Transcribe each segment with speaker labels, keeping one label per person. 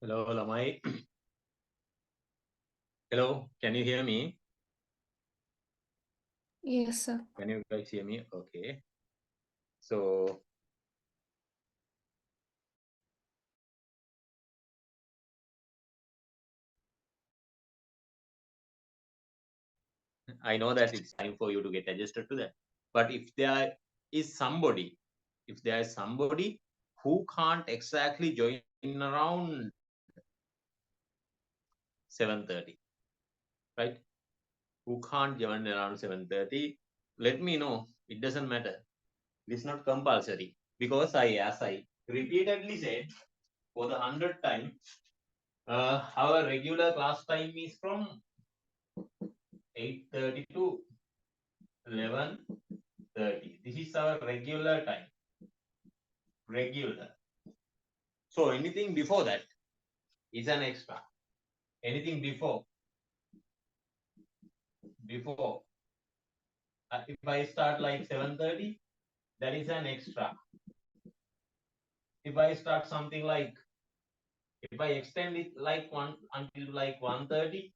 Speaker 1: Hello, Lamai. Hello, can you hear me?
Speaker 2: Yes, sir.
Speaker 1: Can you guys hear me? Okay. So, I know that it's time for you to get adjusted to that. But if there is somebody, who can't exactly join around 7:30, right? Who can't join around 7:30, let me know. It doesn't matter. It's not compulsory. Because as I repeatedly said, for the 100th time, our regular class time is from 8:30 to 11:30. This is our regular time. Regular. So anything before that is an extra. Anything before, if I start like 7:30, that is an extra. If I start something like, if I extend it like one until like 1:30,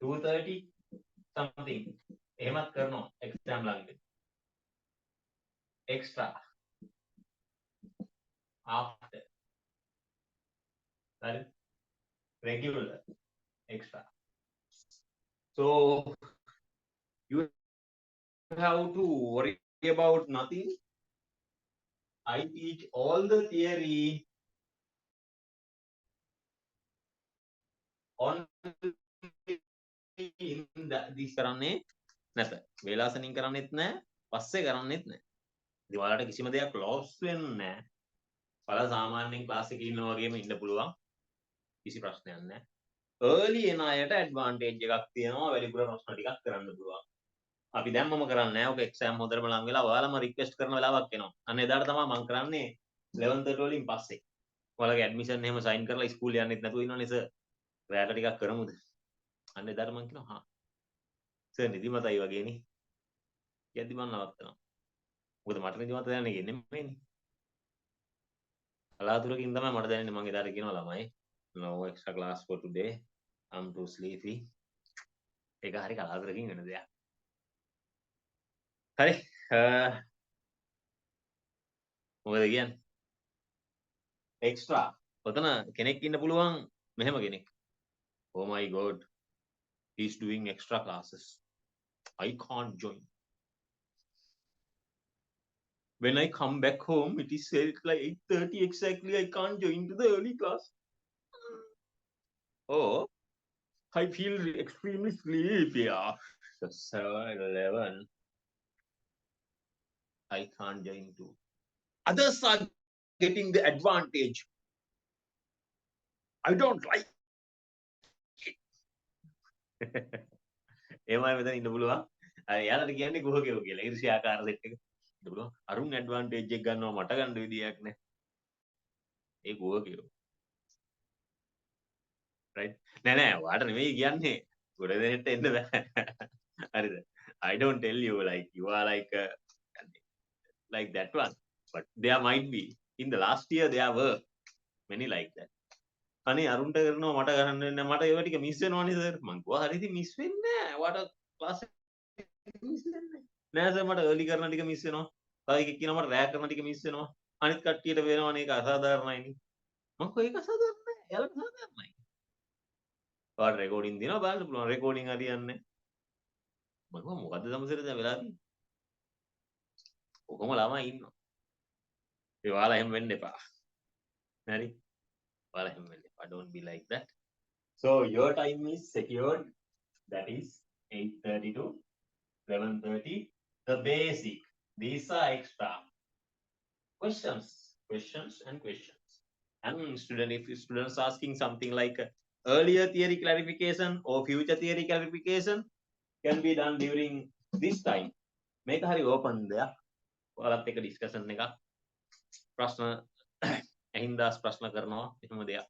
Speaker 1: 2:30, something. එහෙමත් කරනවා exam ළඟදී. Extra. After. That is regular. Extra. So you have to worry about nothing. I teach all the theory on this කරන්නේ නැත. වේලාසනින් කරන්නෙත් නැහැ. පස්සේ කරන්නෙත් නැහැ. ඉතින් ඔයාලට කිසිම දෙයක් ලොස් වෙන්නේ නැහැ. ඔයාලා සාමාන්‍යයෙන් ක්ලාස් එකේ ඉන්නා වගේම ඉන්න පුළුවන්. කිසි ප්‍රශ්නයක් නැහැ. early එන අයට advantage එකක් තියෙනවා. වැඩිපුර ප්‍රශ්න ටිකක් කරන්න පුළුවන්. අපි දැම්මම කරන්නේ නැහැ. ඔක exam හොඳටම ලඟ වෙලා ඔයාලම request කරන වෙලාවක් එනවා. අන්න එදාට තමයි මම කරන්නේ 11:30 වලින් පස්සේ. ඔයාලගේ admission එහෙම sign කරලා ස්කූල් යන්නෙත් නැතුව ඉන්නවනේ සර්. රැට ටිකක් කරමුද? අන්න එදාට මම කියනවා හා සර් නිදිමතයි වගේනේ. කියද්දි මම නවත්තනවා. මොකද මට නිදිමත දැනෙන්නේ නෙමෙයිනේ. කලාතුරකින් තමයි මට දැනෙන්නේ මම එදාට කියනවා ළමයි no extra class for today. I'm too sleepy. ඒක හරි කලාතුරකින් වෙන දෙයක්. හරි. මොකද කියන්නේ? extra. ඔතන කෙනෙක් ඉන්න පුළුවන් මෙහෙම කෙනෙක්. Oh my god. He's doing extra classes. I can't join. When I come back home, it is said like 8:30 exactly. I can't join to the early class. Oh, I feel extremely sleepy after 11. I can't join too. Others are getting the advantage. I don't like it. එමයි මෙතන ඉන්න පුළුවන්. එයාලට කියන්නේ කුහකයෝ කියලා. ඊර්ෂ්‍යාකාර set එක. ඉන්න පුළුවන්. අරුන් advantage එක ගන්නවා මට ගන්න විදියක් නැහැ. ඒ කුහකයෝ. right? නෑ නෑ ඔයාට නෙමෙයි කියන්නේ. ගොඩ දෙනෙට එන්න බෑ. හරිද? I don't tell you like you are like that one. But there might be. In the last year there were many like that. අනේ අරුන්ට කරනවා මට කරන්න වෙන්නේ මට ඒව ටික මිස් වෙනවනේ සර්. මං කිව්වා හරි ඉතින් මිස් වෙන්නේ නෑ. ඔයාට ක්ලාස් එක මිස් වෙන්නේ නෑ සර් මට early කරන ටික මිස් වෙනවා. තව එකෙක් කියනවා මට රෑ කරන ටික මිස් වෙනවා. අනිත් කට්ටියට වෙනවනේ ඒක අසාධාරණයිනේ. මං කිව්වා ඒක අසාධාරණ නෑ. එයාලට සාධාරණයි. ඔයාට රෙකෝඩින් දිනවා බලන්න පුළුවන්. රෙකෝඩින් හරියන්නේ මම කිව්වා මොකද්ද සමසර දැන් වෙලා තියෙන්නේ? ඔකම ළමයි ඉන්නවා. ඒ ඔයාලා එහෙම වෙන්න එපා. හරි? ඔයාලා එහෙම වෙන්න එපා. Don't be like that. So your time is secured. That is 8:30 to 11:30. The basic. These are extra. Questions and questions. And student, if students asking something like earlier theory clarification or future theory clarification can be done during this time. Make hari open there. ඔයාලත් එක discussion එකක් ප්‍රශ්න ඇහින්දාස් ප්‍රශ්න කරනවා එහෙම දෙයක්.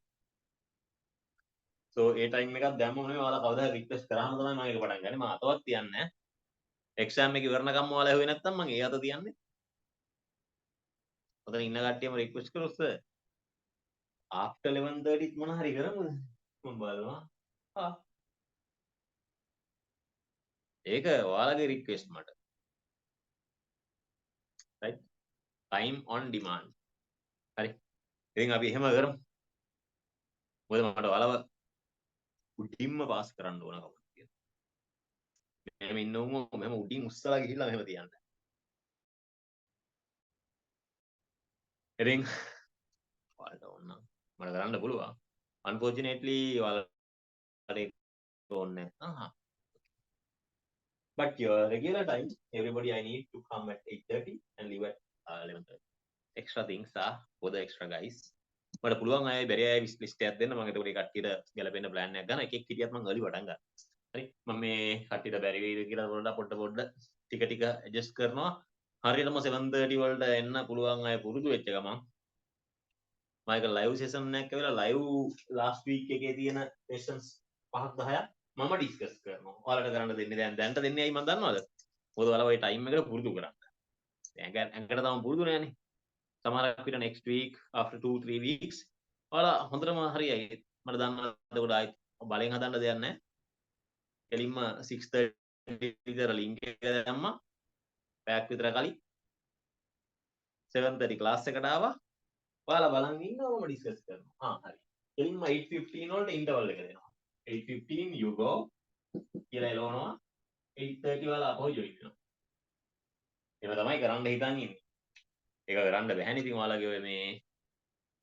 Speaker 1: so ඒ time එකක් දැම්මම නෙවෙයි ඔයාලා කවදා හරි රික්වෙස්ට් කරාම තමයි මම ඒක පටන් ගන්නේ. මම අතවත් තියන්නේ නැහැ. එක්සෑම් එක ඉවරනකම් ඔයාලා ඇහුවේ නැත්තම් මම ඒ අත තියන්නේ. ඔතන ඉන්න කට්ටියම රික්වෙස්ට් කරොත් සර් after 11:30 මොන හරි කරමුද මම බලනවා ඒක ඔයාලගේ රික්වෙස්ට් මට right time on demand හරි ඉතින් අපි එහෙම කරමු මොකද මට ඔයාලව උඩින්ම පාස් කරන්න ඕන කමක් තියෙනවා මෙහෙම ඉන්න උම මෙහෙම උඩින් උස්සලා ගිහිල්ලා මෙහෙම තියන්න ඉතින් ඔයාලට ඕන නම් මට කරන්න පුළුවන් unfortunately ඔයාලට ඕනේ but your regular time everybody I need to come at 8:30 and leave at 11:30 extra things are for the extra guys මට පුළුවන් අය බැරි අය ලිස්ට් එකක් දෙන්න මම ඒකට ඒ කට්ටියට ගැලපෙන්න plan එකක් ගන්න එකෙක් හිටියත් මම early පටන් ගන්නවා හරි මම මේ කට්ටියට බැරි වේද කියලා පොඩ ටික ටික adjust කරනවා හරියටම 7:30 වලට එන්න පුළුවන් අය පුරුදු වෙච්ච ගමන් මම ඒක live session එකක් කරලා live last week එකේ තියෙන questions 5ක් 10ක් මම ඩිස්කස් කරනවා. ඔයාලට කරන්න දෙන්නේ දැන්ට දෙන්නේ ඇයි මම දන්නවද? මොකද ඔයාලා ওই ටයිම් එකට පුරුදු කරන්න. දැන් ඇඟට තාම පුරුදු නෑනේ. සමහරක් විතර next week after 2-3 weeks ඔයාලා හොඳටම හරියයි. මට දන්නවා එතකොට ආයි බලෙන් හදන්න දෙයක් නෑ. කෙලින්ම 6:30 විතර link එක දැම්මා. පැයක් විතර කලින් 7:30 class එකට ආවා. ඔයාලා බලන් ඉන්නවා මම ඩිස්කස් කරනවා. හරි. කෙලින්ම 8:15 වලට interval එක දෙනවා. 8:15 you go කියලා එළවනවා 8:30 වල අපහු join වෙනවා එහෙම තමයි කරන්න හිතන්නේ ඒක කරන්න බැහැනේ ඉතින් ඔයාලගේ ඔය මේ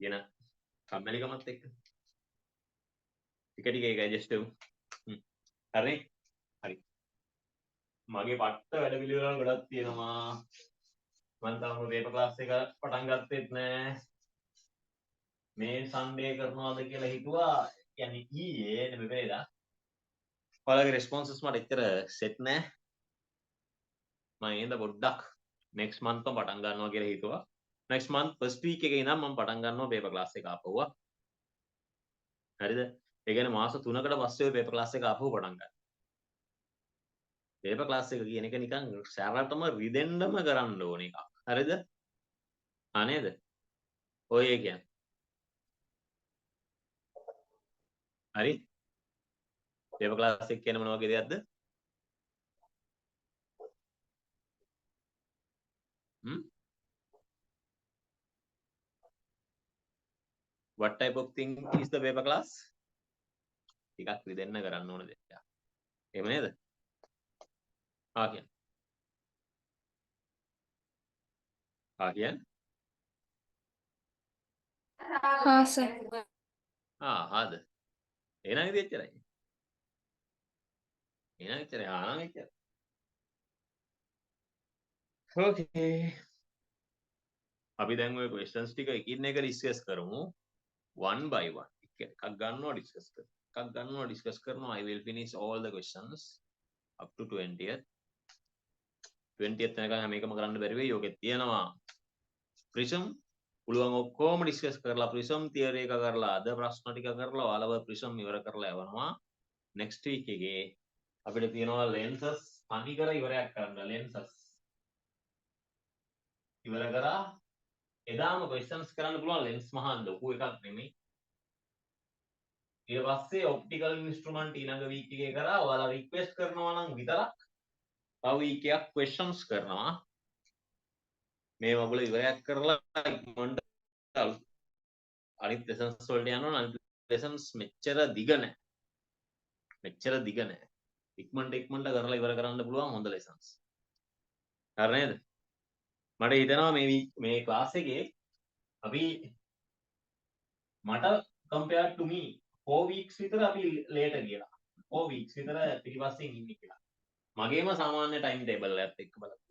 Speaker 1: කියන කම්මැලිකමත් එක්ක ටික ටික ඒක ඇඩ්ජස්ට් වෙමු හරිනේ හරි මගේ පට්ට වැඩ පිළිවෙල ගොඩක් තියෙනවා මම තාම පේපර් ක්ලාස් එක පටන් ගත්තෙත් නෑ මේ සන්ඩේ කරනවාද කියලා හිතුවා කියන්නේ ඊයේ නෙමෙයි පෙරේදා ඔයාලගේ රෙස්පොන්සස් මට එච්චර සෙට් නෑ මම එහෙනම් පොඩ්ඩක් next month පටන් ගන්නවා කියලා හිතුවා next month first week එකේ ඉඳන් මම පටන් ගන්නවා paper class එක ආපුවා හරිද ඒ කියන්නේ මාස 3කට පස්සේ paper class එක ආපහු පටන් ගන්නවා paper class එක කියන එක නිකන් සැරටම රිදෙන්නම කරන්න ඕන එකක් හරිද නේද ඔය කියන්නේ හරි paper class එක කියන්නේ මොන වගේ දෙයක්ද what type of thing is the paper class ටිකක් රිදෙන්න කරන්න ඕන දෙයක් එහෙම නේද කියන්නේ
Speaker 2: हाँ सर
Speaker 1: හාද එහෙනම් ඉතින් එච්චරයි එහෙනම් එච්චරයි නම් එච්චරයි okay අපි දැන් ඔය questions ටික එකින් එක ඩිස්කස් කරමු one by one එකක් ගන්නවා ඩිස්කස් කරනවා I will finish all the questions up to 20th 20th වෙනකන් හැම එකම කරන්න බැරි වෙයි ඔකේ තියෙනවා prism පුළුවන් ඔක්කොම ඩිස්කස් කරලා prism theory එක කරලා අද ප්‍රශ්න ටික කරලා ඔයාලව prism ඉවර කරලා යවනවා next week එකේ අපිට තියෙනවා lenses අනිකර ඉවරයක් කරන්න lenses ඉවර කරා එදාම questions කරන්න පුළුවන් lens මහා ලොකු එකක් නෙමෙයි ඊට පස්සේ optical instrument ඊළඟ week එකේ කරා ඔයාලා request කරනවා නම් විතරක් තව week එකක් questions කරනවා මේ වගුල ඉවරයක් කරලා ඉක්මනට අනිත් lessons වලට යනවා අනිත් lessons මෙච්චර දිග නැහැ ඉක්මනට කරලා ඉවර කරන්න පුළුවන් හොඳ lessons හරි නේද මට හිතෙනවා මේ ක්ලාස් එකේ අපි මට compared to me 4 weeks විතර අපි later ගියා 4 weeks විතර පිටිපස්සෙන් ඉන්නේ කියලා මගේම සාමාන්‍ය time table එකත් එක්ක බලන්න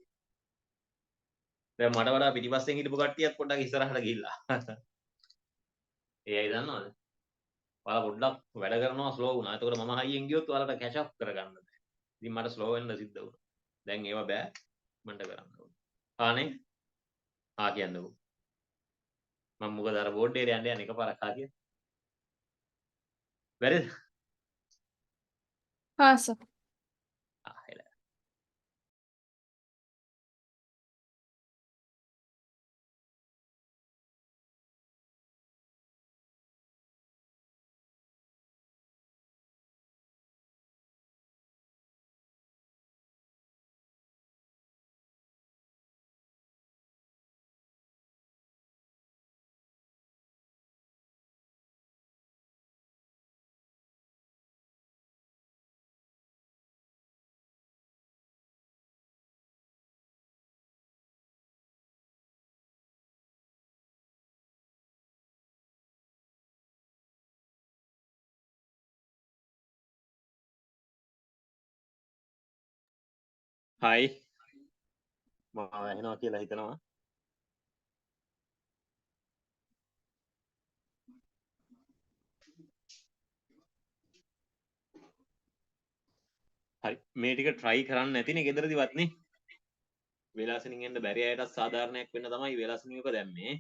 Speaker 1: දැන් මට වඩා පිටිපස්සෙන් හිටපු කට්ටියත් පොඩ්ඩක් ඉස්සරහට ගිහිල්ලා ඒයි දන්නවද ඔයාලා පොඩ්ඩක් වැඩ කරනවා ස්ලෝ වුණා එතකොට මම හයියෙන් ගියොත් ඔයාලට catch up කරගන්න බෑ ඉතින් මට ස්ලෝ වෙන්න සිද්ධ වුණා දැන් ඒව බෑ මන්ට කරන්න ඕනේ කියන්නකෝ මම මොකද අර බෝඩ් එකට යන්න එකපාරක් කිය බැරිද
Speaker 2: हाँ सर
Speaker 1: Hi. මම ඇහෙනවා කියලා හිතනවා. හරි මේ ටික try කරන්න නැතිනේ ගෙදරදිවත් නේ. වේලාසනින් එන්න බැරි අයටත් සාධාරණයක් වෙන්න තමයි වේලාසනියක දැම්මේ.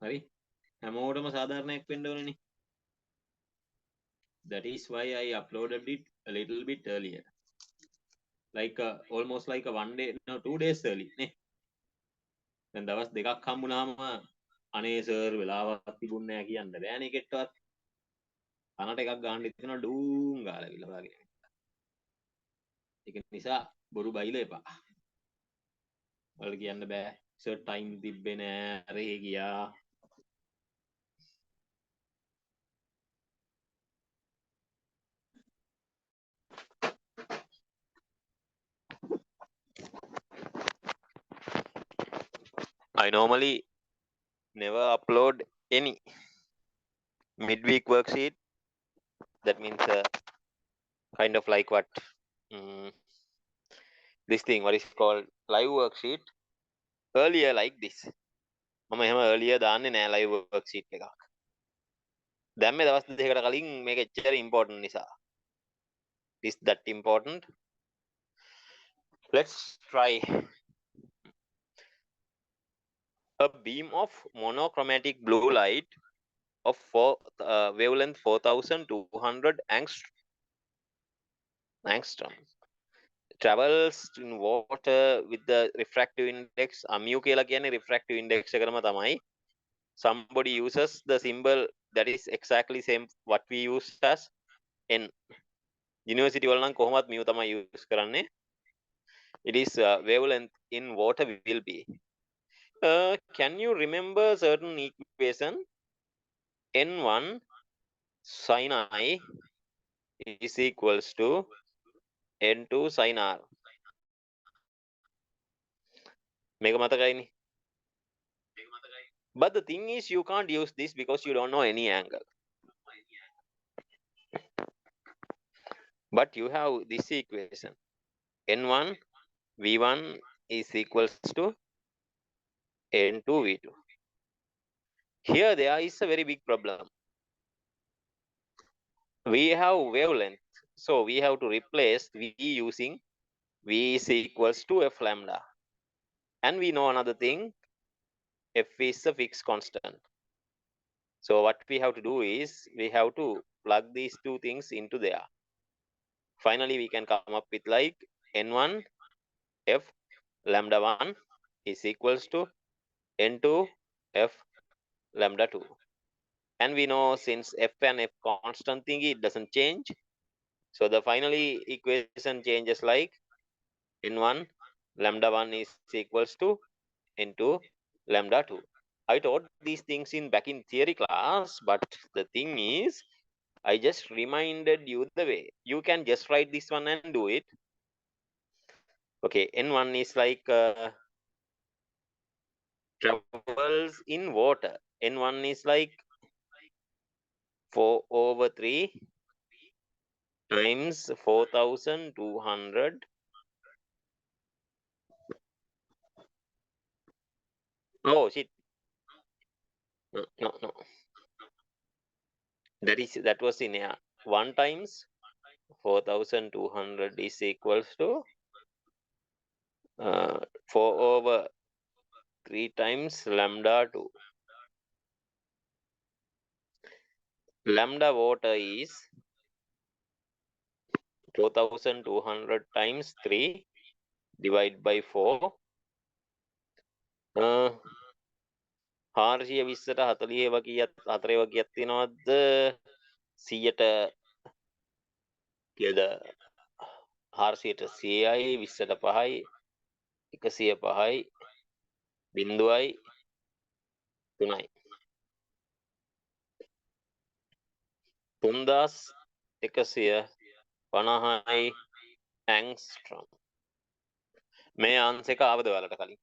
Speaker 1: හරි හැමෝටම සාධාරණයක් වෙන්න ඕනේනේ. That is why I uploaded it a little bit earlier. Like almost like a 1 day no 2 days early නේ. දැන් දවස් දෙකක් හම්බුනාම අනේ සර් වෙලාවක් තිබුණ නැහැ කියන්න බෑනේ කෙට්ටවත්. අනට එකක් ගන්න ඉතන ඩූම් ගාලා ගිහලා වගේ. ඒක නිසා බොරු බයිල එපා. වලට කියන්න බෑ සර් ටයිම් තිබ්බේ නෑ අරේ ගියා. I normally never upload any midweek worksheet. That means kind of like what this thing what is called live worksheet earlier like this. මම එහෙම earlier දාන්නේ නෑ live worksheet එකක්. දැන් මේ දවස් දෙකකට කලින් මේක එච්චර important නිසා. Is that important? Let's try. A beam of monochromatic blue light of wavelength 4200 angstrom travels in water with the refractive index mu කියලා කියන්නේ refractive index එකකම තමයි. Somebody uses the symbol that is exactly same what we use as n. University වල නම් කොහොමත් mu තමයි use කරන්නේ. It is wavelength in water will be. Can you remember certain equation? N1 sin I is equals to N2 sin R. මේක මතකයිනේ. But the thing is you can't use this because you don't know any angle. But you have this equation. N1 V1 is equals to N2 V2. Here there is a very big problem. We have wavelength. So we have to replace V using V is equals to F lambda. And we know another thing, F is a fixed constant. So what we have to do is we have to plug these two things into there. Finally, we can come up with like N1 F lambda 1 is equals to N2 F lambda 2. And we know since F and F constant thingy, it doesn't change. So the finally equation changes like N1 lambda 1 is equals to N2 lambda 2. I taught these things back in theory class, but the thing is, I just reminded you the way. You can just write this one and do it. Okay, N1 is like travels in water. N1 is like 4/3 times 4200. Oh shit. No. That was in 1 times 4200 is equals to 4/3 times lambda 2. Lambda water is 4200 times 3 divided by 4. 420ට 40 වගේක් 4 වගේක් තියෙනවද 100ට කියද 400ට 100යි 20ට 5යි 105යි බිංදුවයි 3යි 3150යි angstrom. මේ answer එක ආවද ඔයාලට කලින්?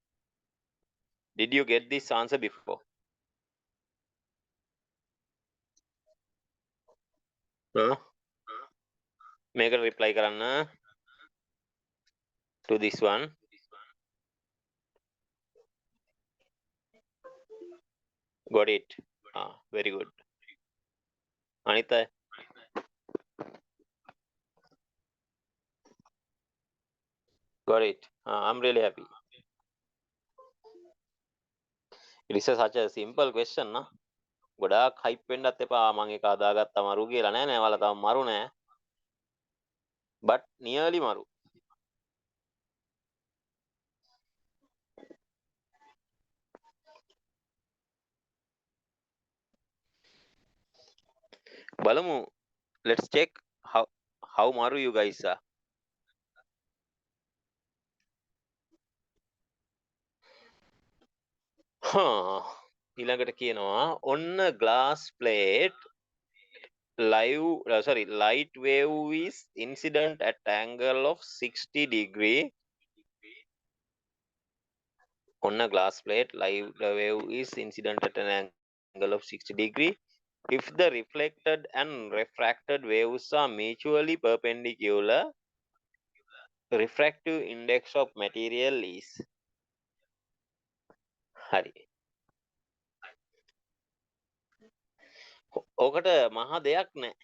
Speaker 1: Did you get this answer before? Huh? මේකට reply කරන්න to this one. Got it. Very good. අනිත් අය got it. I'm really happy. It is such a simple question නා. ගොඩාක් hype වෙන්නත් එපා. මම ඒක අදාගත්ත මරු කියලා නෑ නෑ. ඔයාලා තාම මරු නෑ. But nearly මරු. බලමු. Let's check how maru you guys are. ඊළඟට කියනවා ඔන්න glass plate light wave is incident at angle of 60 degree. On a glass plate light wave is incident at an angle of 60 degree. If the reflected and refracted waves are mutually perpendicular, refractive index of material is hari. ඕකට මහා දෙයක් නෑ.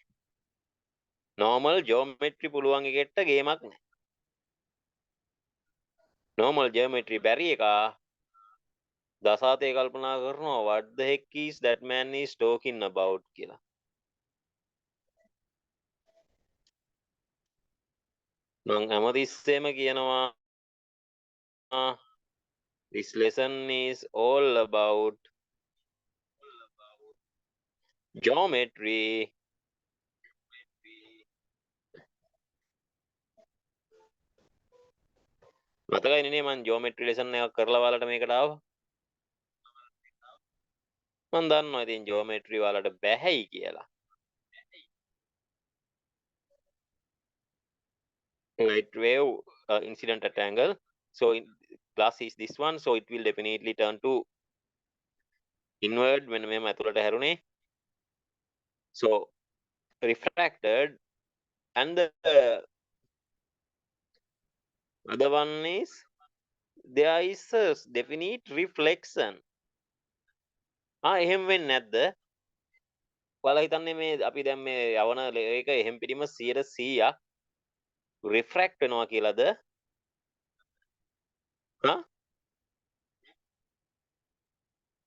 Speaker 1: normal geometry පුළුවන් එකෙක්ට ගේමක් නෑ. normal geometry බැරි එක දසාතේ කල්පනා කරනවා what the heck is that man is talking about කියලා. මං හැමතිස්සෙම කියනවා this lesson is all about geometry. මතකයි නේ මං geometry lesson එකක් කරලා ඔයාලට මේකට ආවා. මං දන්නවා ඉතින් geometry ඔයාලට බැහැයි කියලා. Light wave incident at angle. So glass is this one, so it will definitely turn to inward when මෙහෙම ඇතුළට හැරුණේ. So refracted and the other one is there is a definite reflection. එහෙම වෙන්නේ නැද්ද? ඔයාලා හිතන්නේ මේ අපි දැන් මේ යවන එක එහෙම් පිටිම 100%ක් refract වෙනවා කියලාද?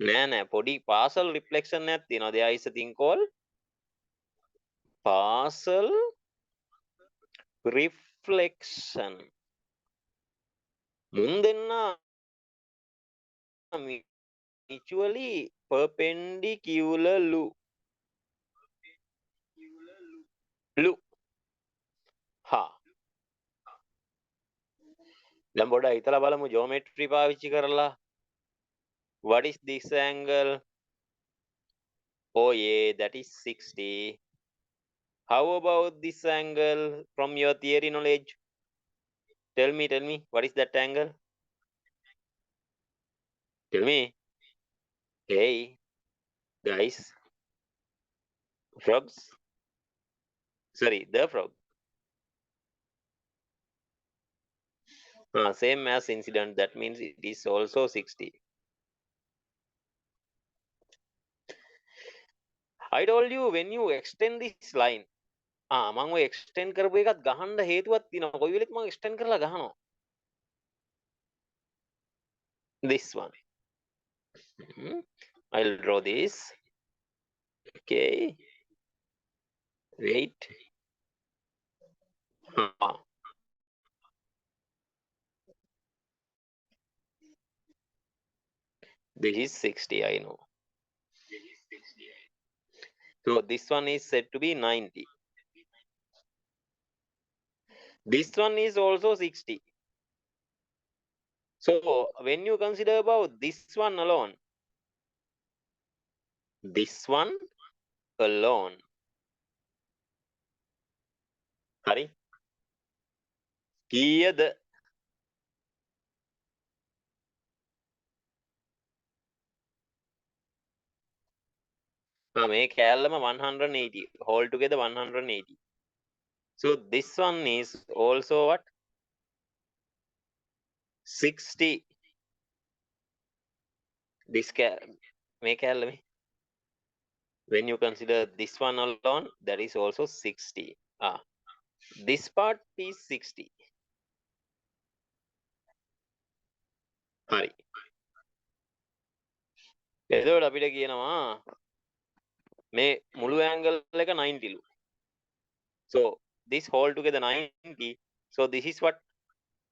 Speaker 1: නෑ නෑ පොඩි partial reflection එකක් තියෙනවා. There is a thing called partial reflection. මුන් දෙන්න mutually perpendicular lu. දැන් පොඩ්ඩක් හිතලා බලමු geometry පාවිච්චි කරලා. What is this angle? Oh yeah, that is 60. How about this angle from your theory knowledge? Tell me, what is that angle? Tell me. Hey, guys. Frogs. Sorry, the frog. Same as incident. That means it is also 60. I told you when you extend this line. මම ඔය extend කරපු එකත් ගහන්න හේතුවක් තියෙනවා. කොයි වෙලෙත් මම extend කරලා ගහනවා. This one. I'll draw this. Okay. Wait. This is 60, I know. So this one is said to be 90. This one is also 60. So when you consider about this one alone, hari kiyada මේ කෑල්ලම 180 whole together 180. So this one is also what? 60. This make when you consider this one alone, that is also 60. This part is 60. Hari. එතකොට අපිට කියනවා මේ මුළු angle එක 90 ලු. So this whole together 90. So this is what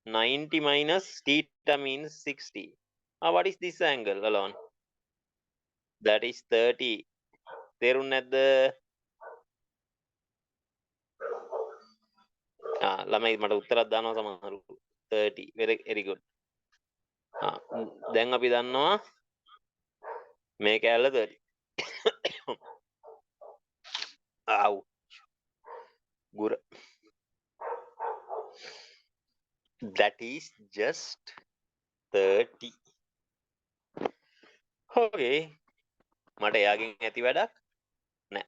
Speaker 1: 90 minus theta means 60. What is this angle alone? That is 30. තේරුන්නේ නැද්ද? ළමයි මට උත්තරයක් දානවා සමහරු 30. very good. දැන් අපි දන්නවා මේ කැලල 30. Good. That is just 30. Okay. මට එයාගෙන් ඇති වැඩක් නෑ.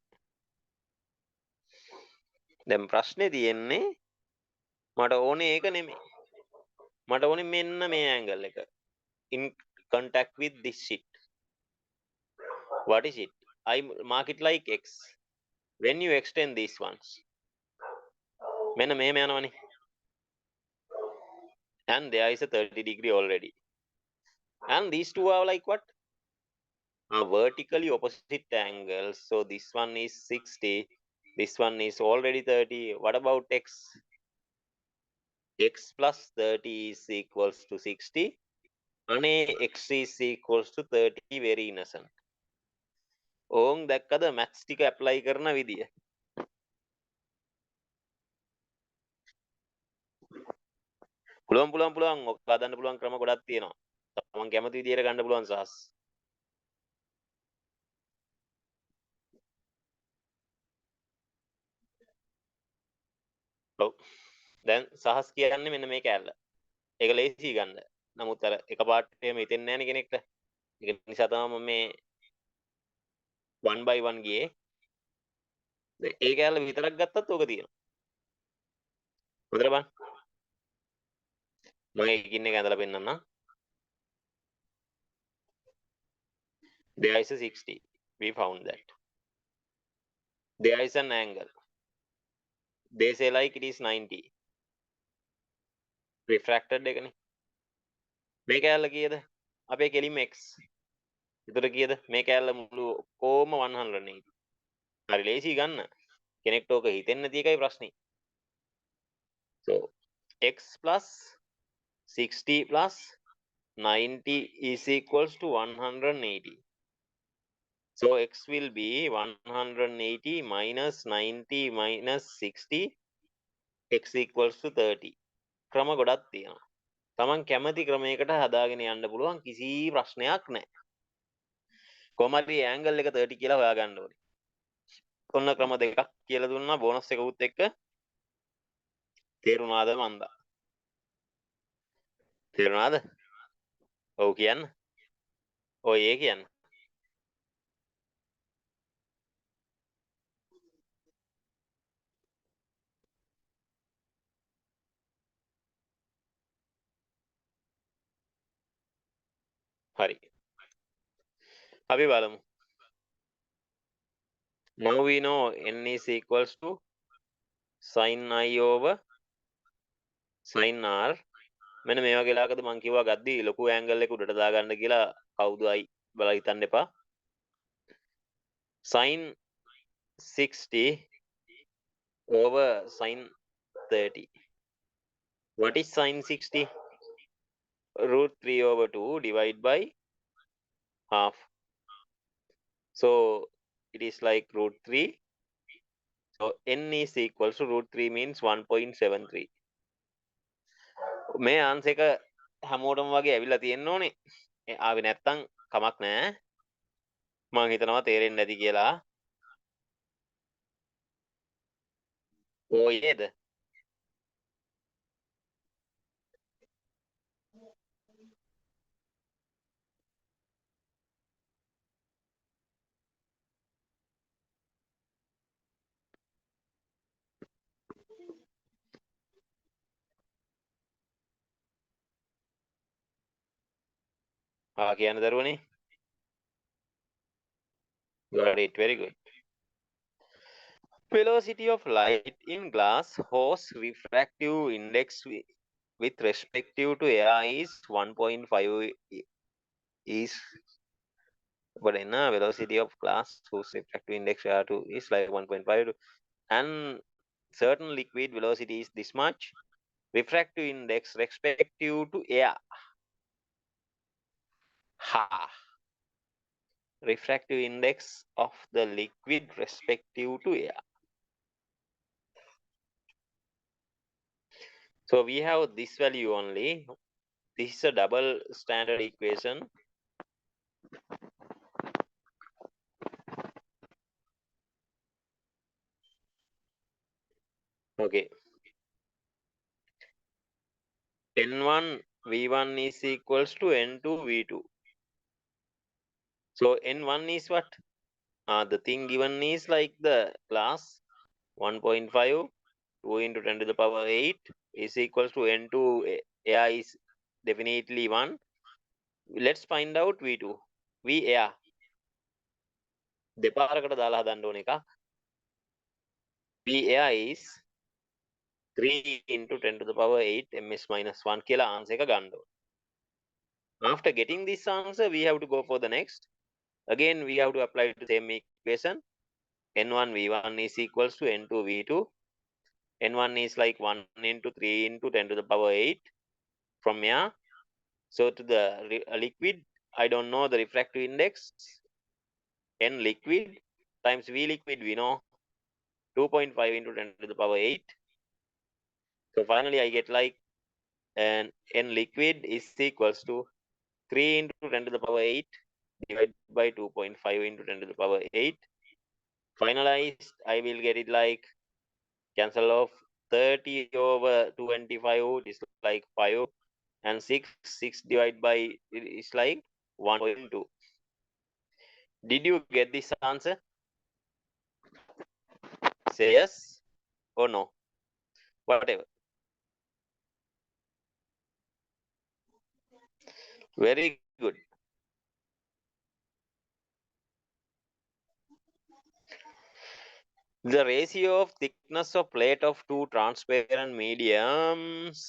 Speaker 1: දැන් ප්‍රශ්නේ තියෙන්නේ මට ඕනේ ඒක නෙමෙයි. මට ඕනේ මෙන්න මේ angle එක. In contact with this sheet. What is it? I mark it like X. When you extend these ones. මෙන්න මෙහෙම යනවනේ. And there is a 30 degree already. And these two are like what? Are vertically opposite angles. So this one is 60. This one is already 30. What about X? X plus 30 is equals to 60. අනේ X is equals to 30. Very innocent. ඕන් දැක්කද maths ටික apply කරන විදිය? පුළුවන් ඔක හදන්න පුළුවන් ක්‍රම ගොඩක් තියෙනවා. තමන් කැමති විදියට ගන්න පුළුවන් සහස්. ඔව්. දැන් සහස් කියන්නේ මෙන්න මේ කැලල. ඒක ලේසි ගන්න. නමුත් අර එකපාරට එහෙම හිතෙන්නේ නැහැ නේ කෙනෙක්ට. ඒක නිසා තමයි මම මේ 1 by 1 ගියේ. ඒ කැලල විතරක් ගත්තත් ඕක තියෙනවා. හොඳට බලන්න. මම ඒකින් එක ඇඳලා පෙන්නන්නම්. There is a 60. We found that. There is an angle. They say like it is 90. Refracted එකනේ. මේ කැලල කීයද? අපේ කෙලින්ම x. ඒතර කීයද? මේ කැලල මුළු කොහොම 180. හරි ලේසි ගන්න. කෙනෙක්ට ඕක හිතෙන්නේ නැති එකයි ප්‍රශ්නේ. So x plus 60 plus 90 is equals to 180. So x will be 180 minus 90 minus 60. X equals to 30. ක්‍රම ගොඩක් තියෙනවා. තමන් කැමති ක්‍රමයකට හදාගෙන යන්න පුළුවන් කිසි ප්‍රශ්නයක් නැහැ. කොහොම හරි angle එක 30 කියලා හොයාගන්න ඕනේ. ඔන්න ක්‍රම දෙකක් කියලා දුන්නා බෝනස් එකකුත් එක්ක. තේරුණාද මන්දා? තේරුණාද? ඔව් කියන්න. ඔය ඒ කියන්න. හරි. අපි බලමු. Now we know n is equals to sin I over sin R. මෙන්න මේ වගේ ලාකද මං කිව්වා ගද්දි ලොකු ඇන්ගල් එක උඩට දාගන්න කියලා කවුද අයි බලලා හිතන්න එපා. sin 60 over sin 30. What is sin 60? Root 3 over 2 divided by half. So it is like root 3. So n is equals to root 3 means 1.73. මේ ආන්සර් එක හැමෝටම වගේ ඇවිල්ලා තියෙන්න ඕනේ. ආවේ නැත්තම් කමක් නැහැ. මම හිතනවා තේරෙන්නේ නැති කියලා. ඕයේද?
Speaker 3: කියන්න දරුවනේ. Got it. Very good. Velocity of light in glass whose refractive index with respective to air is 1.5 is but in velocity of glass whose refractive index air to is like 1.5 and certain liquid velocity is this much. Refractive index respective to air. Ha. Refractive index of the liquid respective to air. So we have this value only. This is a double standard equation. Okay. N1 V1 is equals to N2 V2. So N1 is what? The thing given is like the glass 1.5 2 into 10 to the power 8 is equals to N2 air is definitely 1. Let's find out V2. V air. දෙපාරකට දාලා හදන්න ඕන එකක්. V air is 3 into 10 to the power 8 ms minus 1 කියලා answer එක ගන්න ඕන. After getting this answer, we have to go for the next. Again, we have to apply the same equation. N1 V1 is equals to N2 V2. N1 is like 1 into 3 into 10 to the power 8 from here. So to the liquid, I don't know the refractive index. N liquid times V liquid, we know 2.5 into 10 to the power 8. So finally, I get like N liquid is equals to 3 into 10 to the power 8 divided by 2.5 into 10 to the power 8. Finalized, I will get it like cancel off 30 over 25 is like 5 and 6 divided by it is like 1.2. Did you get this answer? Say yes or no, whatever. Very good. The ratio of thickness of plate of two transparent mediums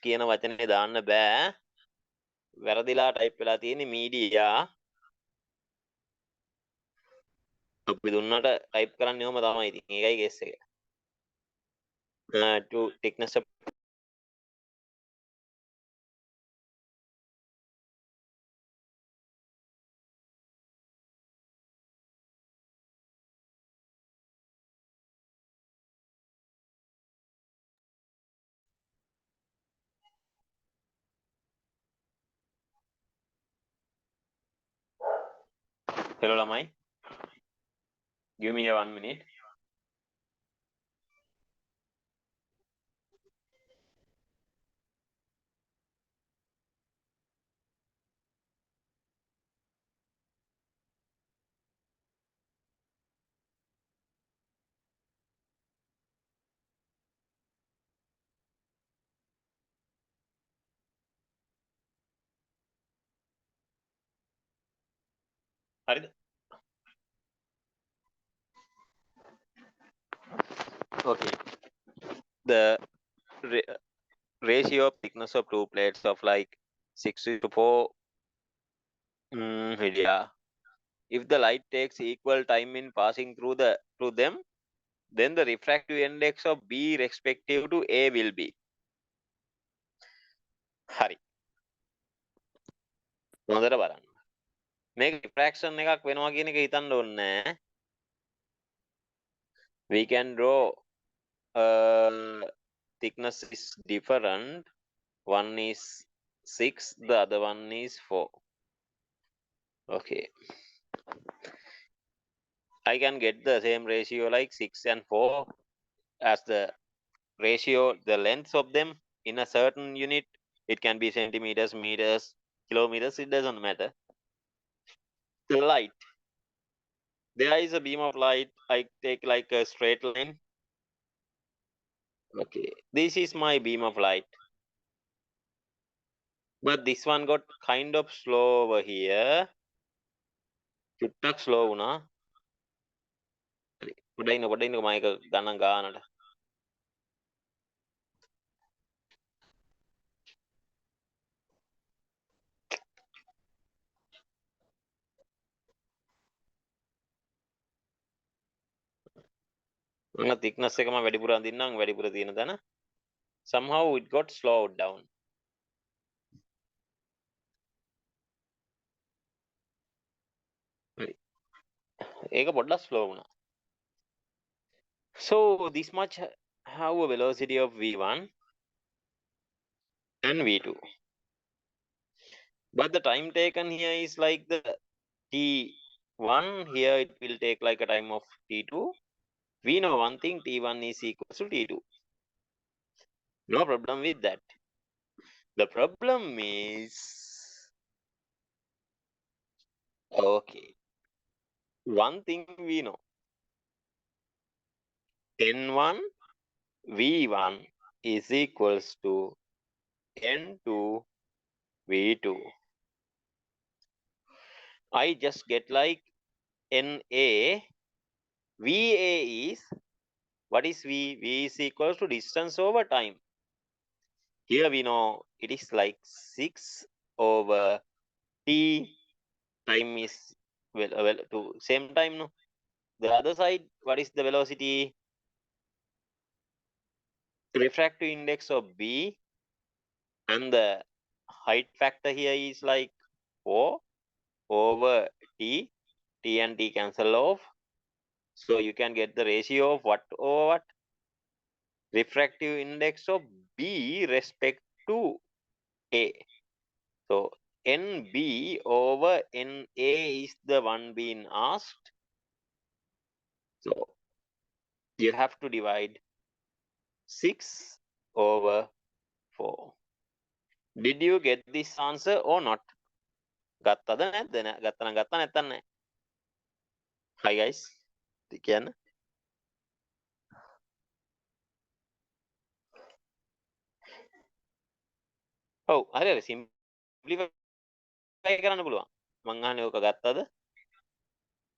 Speaker 3: කියන වචනේ දාන්න බෑ. වැරදිලා type වෙලා තියෙන්නේ media. අපි දුන්නට type කරන්නේ ඔහම තමයි. ඉතින් ඒකයි guess එක. To thickness of hello lamai. Give me a 1 minute. හරිද? Okay. The ratio of thickness of two plates of like 6:4 yeah. If the light takes equal time in passing through them, then the refractive index of B respective to A will be. හරි. හොඳට බලන්න. මේක refraction එකක් වෙනවා කියන එක හිතන්න ඕනේ නෑ. We can draw thickness is different. One is 6, the other one is 4. Okay. I can get the same ratio like 6 and 4 as the ratio, the lengths of them in a certain unit. It can be centimeters, meters, kilometers, it doesn't matter. The light. There is a beam of light. I take like a straight line. Okay. This is my beam of light. but this one got kind of slow over here. චුට්ටක් slow වුණා. හරි. පොඩ්ඩක් ඉන්න මම එක ගණන් ගන්නට. මම thickness එක මම වැඩිපුර අඳින්නම් වැඩිපුර තියෙන තැන. Somehow it got slowed down. හරි. ඒක පොඩ්ඩක් slow වුණා. So this much have a velocity of v1 and v2. But the time taken here is like the t1, here it will take like a time of t2. We know one thing, t1 is equal to t2. No problem with that. The problem is, okay, one thing we know, n1 v1 is equals to n2 v2. I just get like na. Va is, what is v? V is equals to distance over time. Here we know it is like 6 over t. Time is well to same time, no? The other side, what is the velocity? Refractive index of b, and the height factor here is like 4 over t. T and t cancel off. So you can get the ratio of what over what? Refractive index of b respect to a. So nb over na is the one being asked. So you have to divide 6 over 4. Did you get this answer or not? ගත්තද නැද්ද? ගත්තා නම් ගත්තා නැත්නම් නැහැ. Hi guys. කියන්න. ඔව් හරි හරි simplify කරන්න පුළුවන්. මං අහන්නේ ඕක ගත්තද?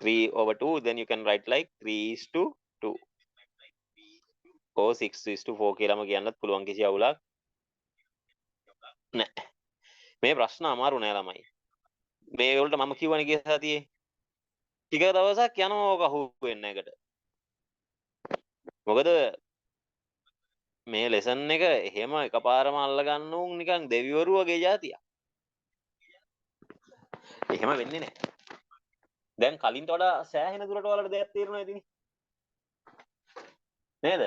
Speaker 3: 3 over 2, then you can write like 3:2. or 6:4 කියලාම කියන්නත් පුළුවන්, කිසි අවුලක් නැහැ. මේ ප්‍රශ්න අමාරු නෑ ළමයි. මේ වලට මම කියවනේ ගිය සතියේ ටික දවසක් යනවා ඕක අහු වෙන්න එකට. මොකද මේ ලෙසන් එක එහෙම එකපාරම අල්ල ගන්න උන් නිකන් දෙවිවරු වගේ જાතියක්. එහෙම වෙන්නේ නැහැ. දැන් කලින්ට වඩා සෑහෙන දුරට ඔයාලට දෙයක් තේරෙනවා ඉතින්. නේද?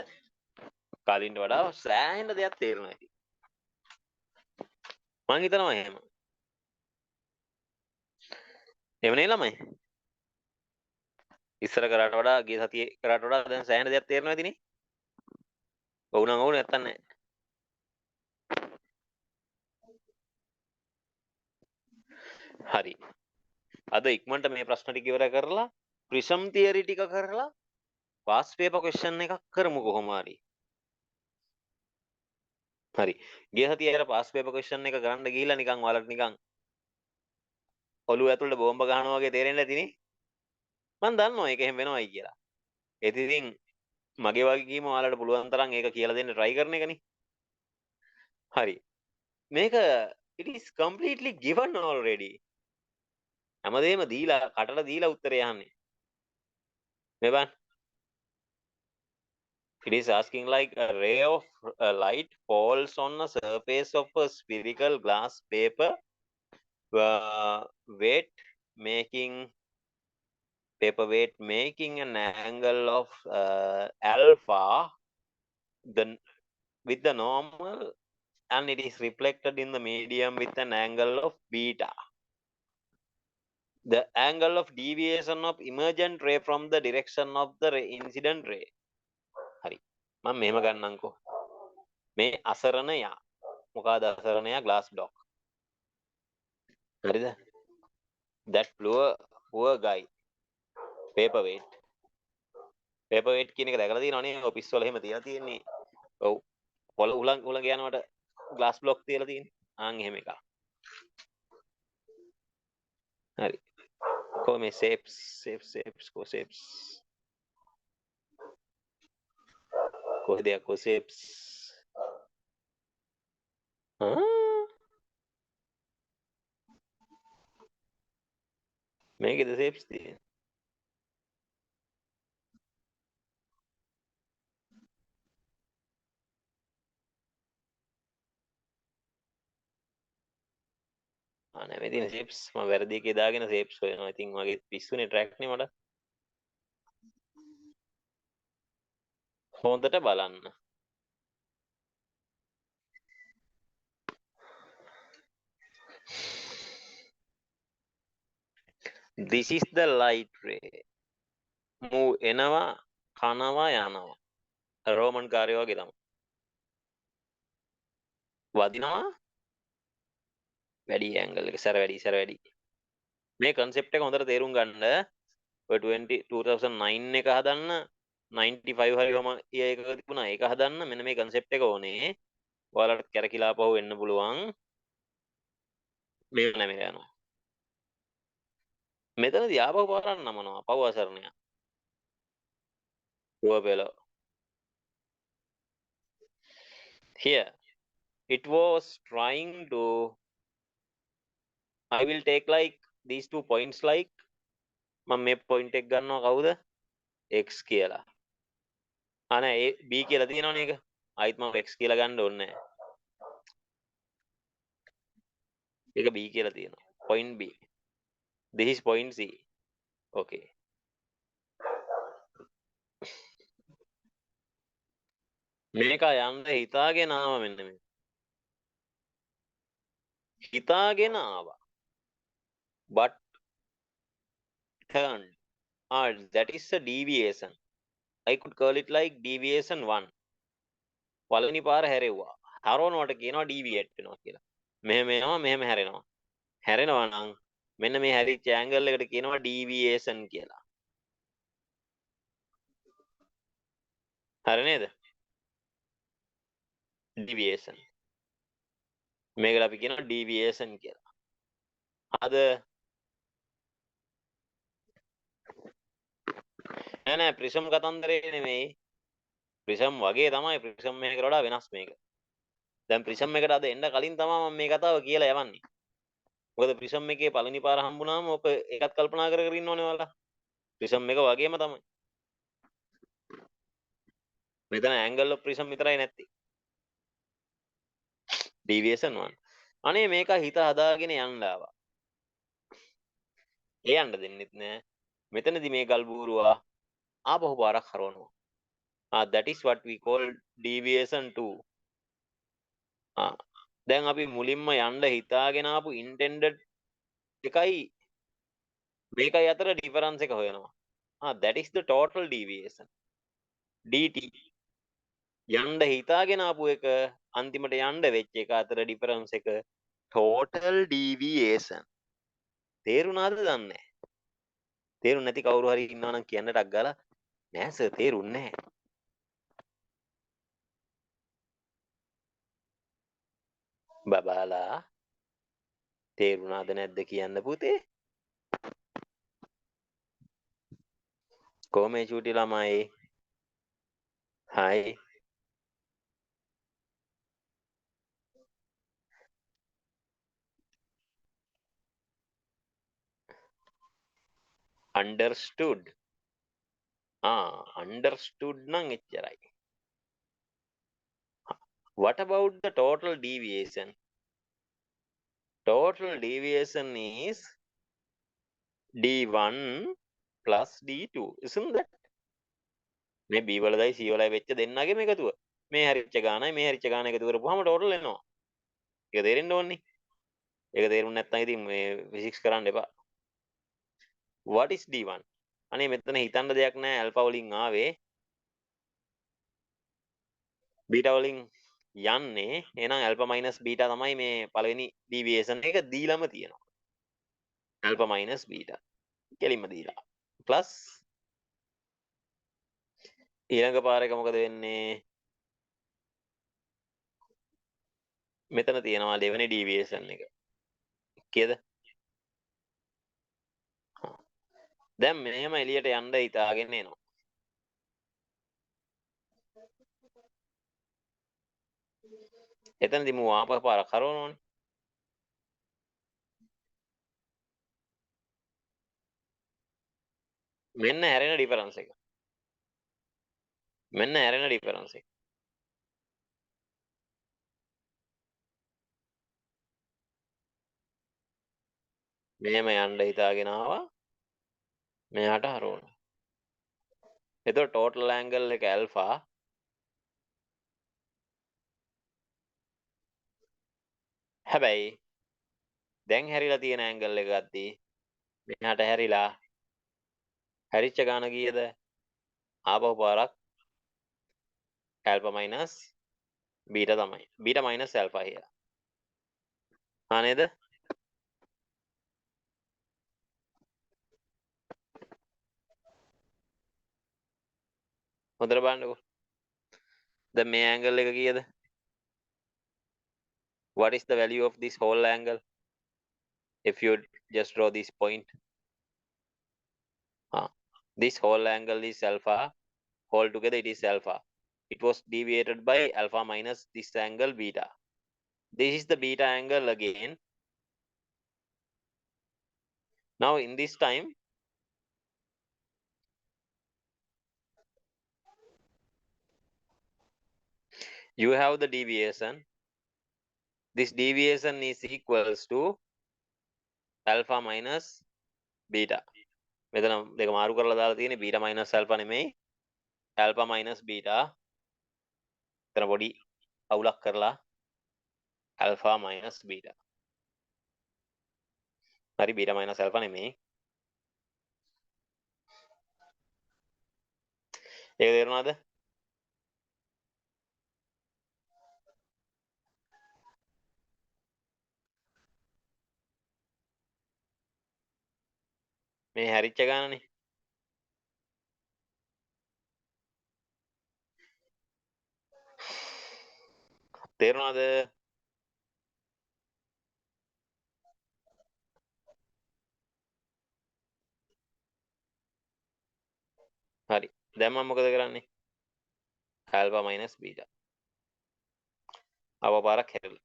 Speaker 3: කලින්ට වඩා සෑහෙන දෙයක් තේරෙනවා ඉතින්. මං හිතනවා එහෙම. එහෙම නේ ළමයි. ඉස්සර කරාට වඩා ගිය සතියේ කරාට වඩා දැන් සෑහෙන දෙයක් තේරෙනවා ඉතින් නේ. ඔව් නම් ඔව් නැත්තම් නැහැ. හරි. අද ඉක්මනට මේ ප්‍රශ්න ටික ඉවර කරලා ප්‍රිසම් තියරි ටික කරලා පාස් පේපර් ක්වෙස්චන් එකක් කරමු කොහොම හරි. හරි. ගිය සතියේ අර පාස් පේපර් ක්වෙස්චන් එක කරන්න ගිහිල්ලා නිකන් ඔයාලට නිකන් ඔළුව ඇතුළට බෝම්බ ගහනවා වගේ තේරෙන්නේ නැති නේ. මම දන්නවා ඒක එහෙම වෙනවයි කියලා. ඒත් ඉතින් මගේ වගකීම ඔයාලට පුළුවන් තරම් ඒක කියලා දෙන්න try කරන එකනේ. හරි. මේක it is completely given already. හැමදේම දීලා කටට දීලා උත්තරය යන්නේ. මේ බලන්න. It is asking like a ray of light falls on a surface of a spherical glass paper weight making an angle of alpha with the normal, and it is reflected in the medium with an angle of beta. The angle of deviation of emergent ray from the direction of the incident ray. හරි. මම මෙහෙම ගන්නම්කෝ. මේ අසරණයා මොකද අසරණයා glass block. හරිද? That poor guy. Paperweight. Paperweight කියන එක දැකලා තියෙනවනේ ඔෆිස් වල එහෙම තියලා තියෙන්නේ. ඔව්. පොළ උලන් යනකොට glass block තියලා තියෙන්නේ. ආන් එහෙම එකක්. හරි. කොහොම මේ shapes කොහෙද යකෝ shapes? මේකෙද shapes තියෙන්නේ? නෑ මේ තියෙන shapes මම වැරදි එකේ දාගෙන shapes හොයනවා. ඉතින් මගේ පිස්සුනේ track නේ මට. හොඳට බලන්න. This is the light ray. move එනවා කනවා යනවා. රෝමන් කාර්යය වගේ තමයි. වදිනවා වැඩි ඇන්ගල් එක සැර වැඩි. මේ concept එක හොඳට තේරුම් ගන්න. ඔය 2009 එක හදන්න 95 හරි වම එකක තිබුණා. ඒක හදන්න මෙන්න මේ concept එක ඕනේ. ඔයාලට කැරකිලා පහු වෙන්න පුළුවන්. මේ නැමෙල යනවා. මෙතනදී ආපහු පාරක් නමනවා. පහු අසරණය. below. Here it was trying to I will take like these 2 points like මම මේ point එක ගන්නවා කවුද x කියලා අනේ ඒ b කියලා තියෙනවනේ ඒක ආයිත් මම x කියලා ගන්න ඕනේ නැහැ ඒක b කියලා තියෙනවා point b this is point c okay මේක යන්න හිතාගෙන ආවා මෙන්න මේ හිතාගෙන ආවා but turned that is a deviation I could call it like deviation 1 පළවෙනි පාර හැරෙව්වා හරවනවට කියනවා deviate වෙනවා කියලා මෙහෙම එනවා මෙහෙම හැරෙනවා නම් මෙන්න මේ හැරිච්ච ඇන්ගල් එකට කියනවා deviation කියලා හරි නේද deviation මේකට අපි කියනවා deviation කියලා අද නෑ ප්‍රිසම් කතන්දරේ නෙමෙයි ප්‍රිසම් වගේ තමයි ප්‍රිසම් එකකට වඩා වෙනස් මේක දැන් ප්‍රිසම් එකට අද එන්න කලින් තමයි මම මේ කතාව කියලා යවන්නේ මොකද ප්‍රිසම් එකේ පළවෙනි පාර හම්බුනාම ඔක ඒකත් කල්පනා කර කර ඉන්න ඕනේ ඔයාලා ප්‍රිසම් එක වගේම තමයි මෙතන ඇන්ගල් ඔෆ් ප්‍රිසම් විතරයි නැත්තේ ඩීවියේෂන් 1 අනේ මේක හිත හදාගෙන යන්න ආවා ඒ යන්න දෙන්නෙත් නෑ මෙතනදි මේ ගල් බූරුවා ආපහු පාරක් හරවනවා that is what we call deviation 2 දැන් අපි මුලින්ම යන්න හිතාගෙන ආපු intended එකයි මේකයි අතර difference එක හොයනවා that is the total deviation dt යන්න හිතාගෙන ආපු එක අන්තිමට යන්න වෙච්ච එක අතර difference එක total deviation තේරුණාද දන්නේ තේරුම් නැති කවුරු හරි ඉන්නවා නම් කියන්න ටක් ගාලා නෑ සර් තේරුන්නේ නෑ බබාලා තේරුණාද නැද්ද කියන්න පුතේ කොහමයි චූටි ළමයි හයි understood understood නම් එච්චරයි what about the total deviation total deviation is d1 plus d2 isn't that මේ b වලයි c වලයි වෙච්ච දෙන්නගේ මේකතුව මේ හැරිච්ච ගානයි මේ හැරිච්ච ගාන එකතු කරපුවාම total එනවා ඒක තේරෙන්න ඕනේ ඒක තේරුම් නැත්නම් ඉතින් මේ ෆිසික්ස් කරන්න එපා what is d1 අනේ මෙතන හිතන්න දෙයක් නැහැ ඇල්ෆා වලින් ආවේ බීටා වලින් යන්නේ එහෙනම් ඇල්ෆා මයිනස් බීටා තමයි මේ පළවෙනි ඩීවියේෂන් එක දීලම තියෙනවා ඇල්ෆා මයිනස් බීටා කෙලින්ම දීලා ප්ලස් ඊළඟ පාර එක මොකද වෙන්නේ මෙතන තියෙනවා දෙවෙනි ඩීවියේෂන් එක කීයද? දැන් මෙහෙම එළියට යන්න හිතාගෙන එනවා. එතනදී මම ආපහු පාරක් කරවනෝනේ. මෙන්න හැරෙන ඩිෆරන්ස් එක. මෙන්න හැරෙන ඩිෆරන්ස් එක. මෙහෙම යන්න හිතාගෙන ආවා. මෙයාට හරවනවා. එතකොට total angle එක alpha හැබැයි දැන් හැරිලා තියෙන angle එක ගත්තී මෙහාට හැරිලා හැරිච්ච ගාන කීයද? ආපහු පාරක් alpha minus beta තමයි. beta minus alpha here. හා නේද? හොඳට බලන්නකෝ. දැන් මේ angle එක කීයද? What is the value of this whole angle? If you just draw this point. This whole angle is alpha. All together it is alpha. It was deviated by alpha minus this angle beta. This is the beta angle again. Now in this time, you have the deviation. This deviation is equals to alpha minus beta. මෙතන දෙක මාරු කරලා දාලා තියෙන්නේ beta minus alpha නෙමෙයි alpha minus beta. එතන පොඩි අවුලක් කරලා alpha minus beta. හරි beta minus alpha නෙමෙයි. ඒක තේරුණාද? මේ හැරිච්ච ගානනේ. තේරුණාද? හරි. දැන් මම මොකද කරන්නේ? alpha minus beta. ආව පාරක් හැරිලා.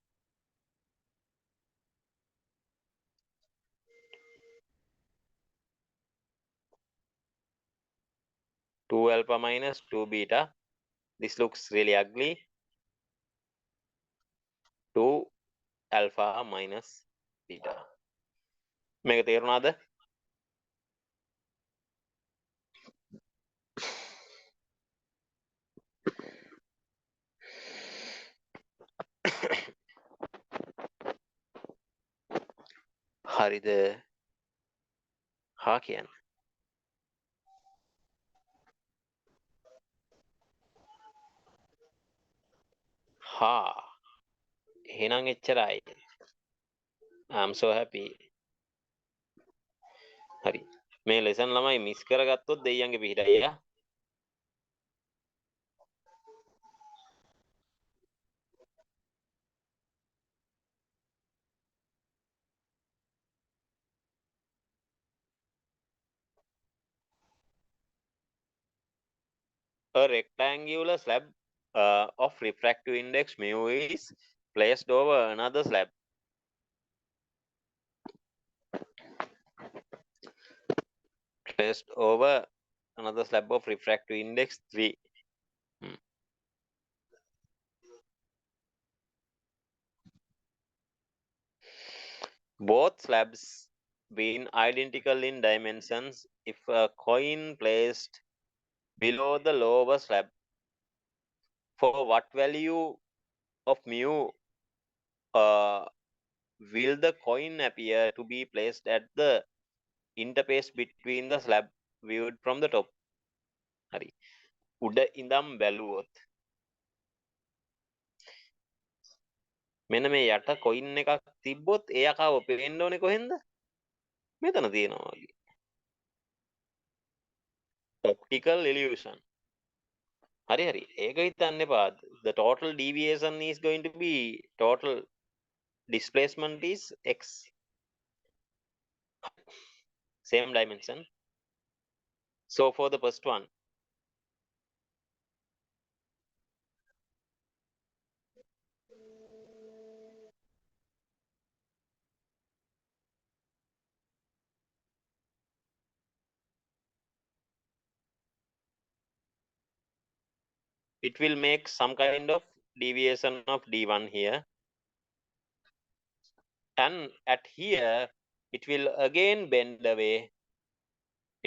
Speaker 3: 2 alpha minus 2 beta. This looks really ugly. 2 alpha minus beta. මේක තේරුණාද? හරිද? හා කියන්න. හා එහෙනම් එච්චරයි. I'm so happy. හරි. මේ ලෙසන් ළමයි මිස් කරගත්තොත් දෙයියන්ගේ පිටයි යා. A rectangular slab of refractive index mu is placed over another slab. Placed over another slab of refractive index 3. Both slabs being identical in dimensions if a coin placed below the lower slab. For what value of mu will the coin appear to be placed at the interface between the slab viewed from the top? හරි. උඩ ඉඳන් බැලුවොත් මෙන්න මේ යට coin එකක් තිබ්බොත් ඒ යකාව පේන්න ඕනේ කොහෙන්ද? මෙතන තියෙනවා වගේ. Optical illusion. හරි හරි. ඒක හිතන්න එපා. The total deviation is going to be total displacement is x. same dimension. So for the first one, it will make some kind of deviation of d1 here, and at here it will again bend away.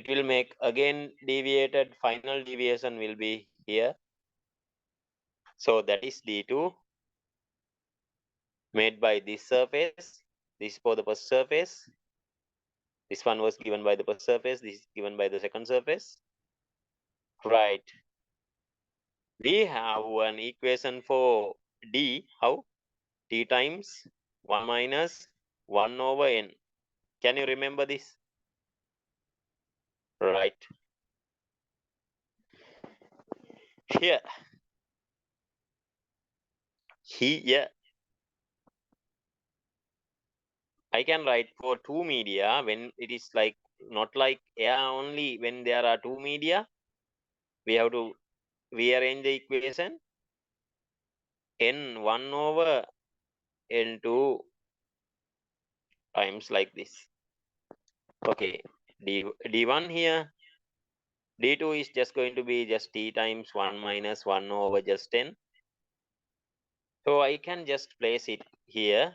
Speaker 3: It will make again deviated, final deviation will be here. So that is d2 made by this surface. This for the first surface. This one was given by the first surface. This is given by the second surface. Right. We have an equation for d. How? T times 1 minus 1 over n. Can you remember this? Right. Here. Here. I can write for two media when it is like not like air only. When there are two media, we have to rearrange the equation. N1 over N2 times like this. Okay, D1 here. D2 is just going to be just T times 1 minus 1 over just 10. So I can just place it here.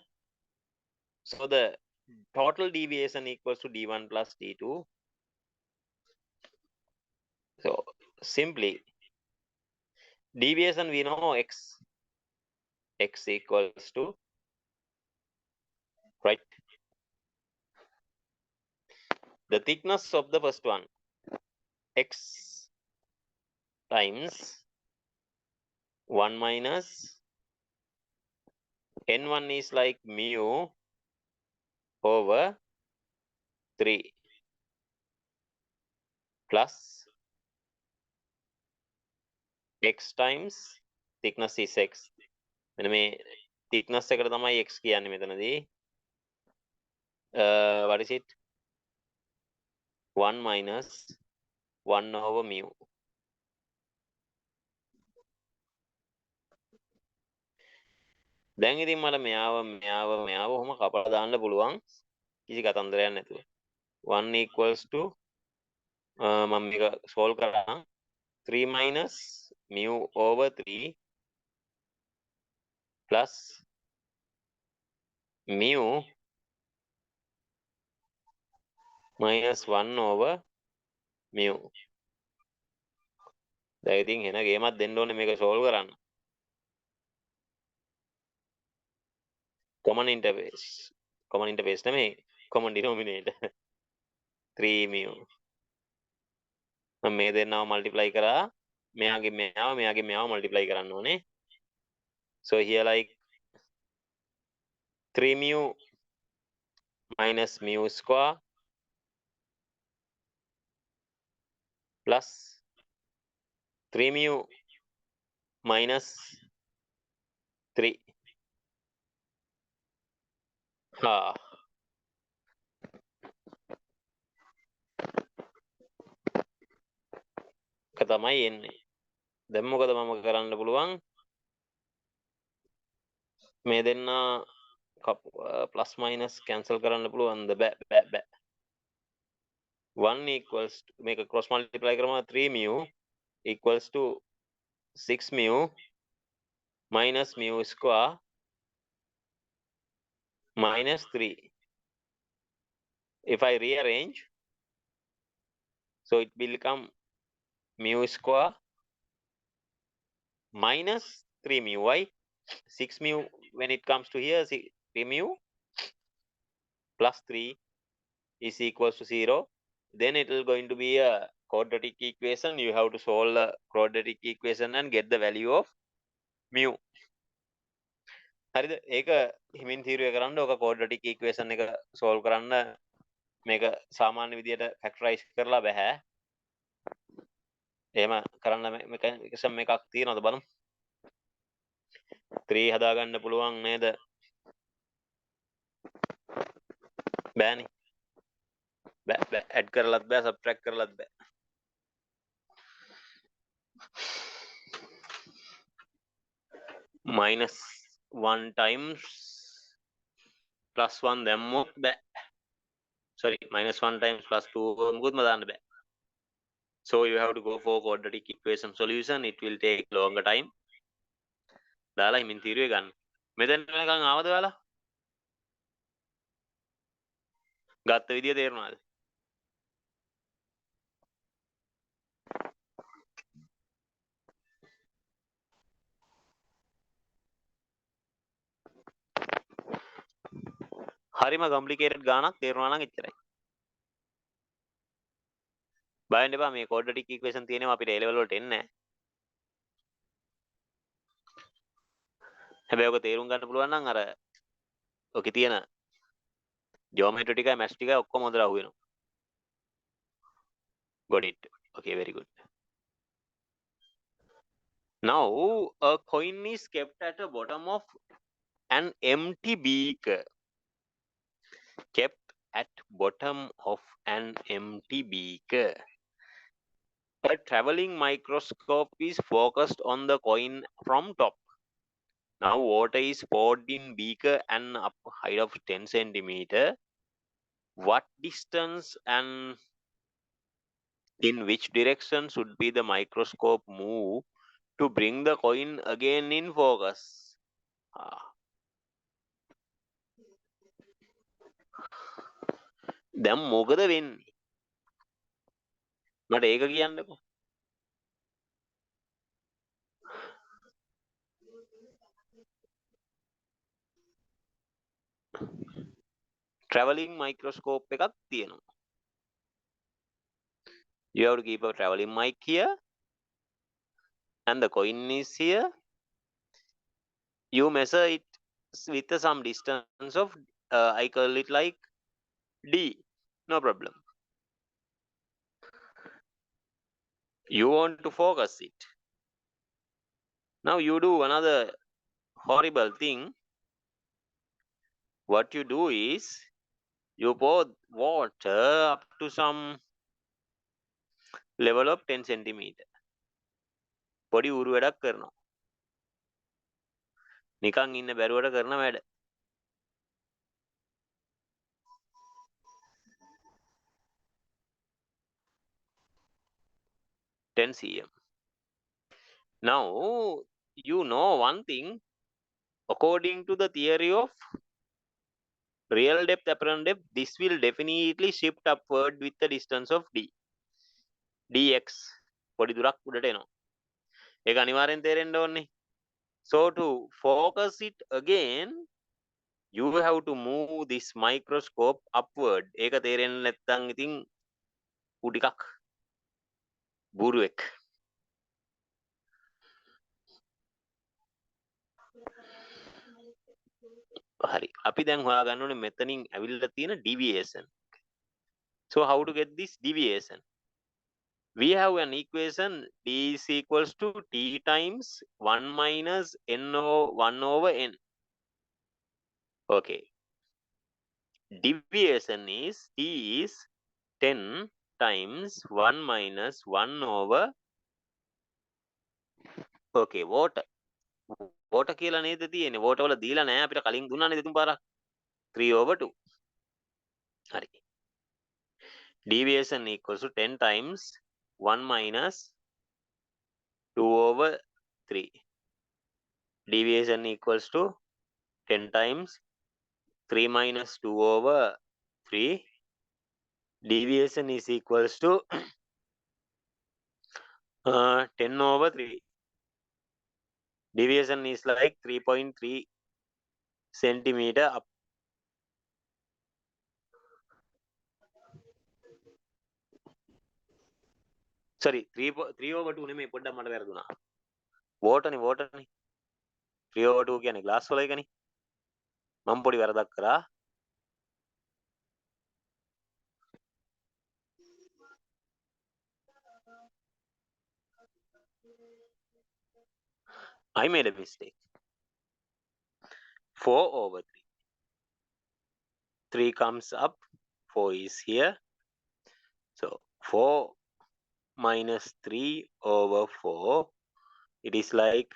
Speaker 3: So the total deviation equals to D1 plus D2. So simply deviation we know x equals to, right, the thickness of the first one, x times 1 minus n1 is like mu over 3 plus x times thickness is x. මෙන්න මේ thickness එකට තමයි x කියන්නේ මෙතනදී. What is it? 1 minus 1 over mu. දැන් ඉතින් මට මෙයාව ඔහොම කපලා දාන්න පුළුවන් කිසි කතන්දරයක් නැතුව. 1 equals to මම මේක solve කරා 3 minus mu over 3 plus mu minus 1 over mu. දැන් ඉතින් එන ගේමක් දෙන්න ඕනේ මේක solve කරන්න. common interface නෙමෙයි common denominator 3 mu. මම මේ දෙන්නව multiply කරා මෙයාගේ මෙයාව multiply කරන්න ඕනේ. So here like 3 mu minus mu square plus 3 mu minus 3. තමයි එන්නේ. දැන් මොකද මම කරන්න පුළුවන්? මේ දෙන්න plus minus cancel කරන්න පුළුවන්ද? බෑ. 1 equals to, make a cross multiply කරනවා 3 mu equals to 6 mu minus mu square minus 3. If I rearrange, so it will become mu square minus 3 mu. Why? 6 mu when it comes to here, 3 mu plus 3 is equals to 0. Then it is going to be a quadratic equation. You have to solve the quadratic equation and get the value of mu. හරිද? ඒක හිමින් තීරුවේ කරන්න ඕක quadratic equation එක solve කරන්න මේක සාමාන්‍ය විදියට factorize කරලා බෑ. එහෙම කරන්න mechanism එකක් තියෙනවද බලමු. 3 හදාගන්න පුළුවන් නේද? බෑනේ. add කරලත් බෑ subtract කරලත් බෑ. -1 times +1 දැම්මොත් බෑ. sorry -1 times +2 මුකුත්ම දාන්න බෑ. so you have to go for quadratic equation solution. It will take longer time. දාලා හිමින් තීරුවේ ගන්න. මෙතන වෙනකන් ආවද ඔයාලා? ගත්ත විදිය තේරුණාද? හරිම complicated ගානක් තේරුණා නම් එච්චරයි. බයෙන් එපා මේ quadratic equation තියෙනවා අපිට A level වලට එන්නේ නැහැ. හැබැයි ඔක තේරුම් ගන්න පුළුවන් නම් අර ඔකේ තියෙන geometry ටිකයි maths ටිකයි ඔක්කොම හොඳට අහු වෙනවා. got it. okay, very good. now a coin is kept at the bottom of an empty beaker. kept at bottom of an empty beaker. A traveling microscope is focused on the coin from top. Now water is poured in beaker and up height of 10 centimeter. What distance and in which direction should be the microscope move to bring the coin again in focus? දැන් මොකද වෙන්නේ? මට ඒක කියන්නකෝ. traveling microscope එකක් තියෙනවා. You have to keep a traveling mic here and the coin is here. You measure it with some distance of I call it like D. No problem. You want to focus it. Now you do another horrible thing. What you do is you pour water up to some level of 10 centimeter. පොඩි උරු වැඩක් කරනවා. නිකන් ඉන්න බැරුවට කරන වැඩ. 10 cm. Now you know one thing. According to the theory of real depth, apparent depth, this will definitely shift upward with the distance of d. dx පොඩි දුරක් උඩට එනවා. ඒක අනිවාර්යෙන් තේරෙන්න ඕනේ. So to focus it again, you have to move this microscope upward. ඒක තේරෙන්නේ නැත්නම් ඉතින් ඌ ටිකක් බූරුවෙක්. හරි. අපි දැන් හොයාගන්න ඕනේ මෙතනින් ඇවිල්ලා තියෙන deviation. So how to get this deviation? We have an equation d is equals to t times 1 minus n1 over n. Okay. Deviation is t is 10 times 1 minus 1 over okay water. water කියලා නේද තියෙන්නේ. water වල දීලා නැහැ අපිට කලින් දුන්නානේ දෙතුන් පාරක්. 3 over 2. හරි. Deviation equals to 10 times 1 minus 2 over 3. Deviation equals to 10 times 3 minus 2 over 3. Deviation is equals to 10 over 3. Deviation is like 3.3 centimeter up. Sorry, 3 over 2 නෙමෙයි පොඩ්ඩක් මට වැරදුනා. water නේ 3 over 2 කියන්නේ glass වල එකනේ. මම පොඩි වැරදක් කරා. I made a mistake. 4 over 3. 3 comes up, 4 is here. So 4 minus 3 over 4, it is like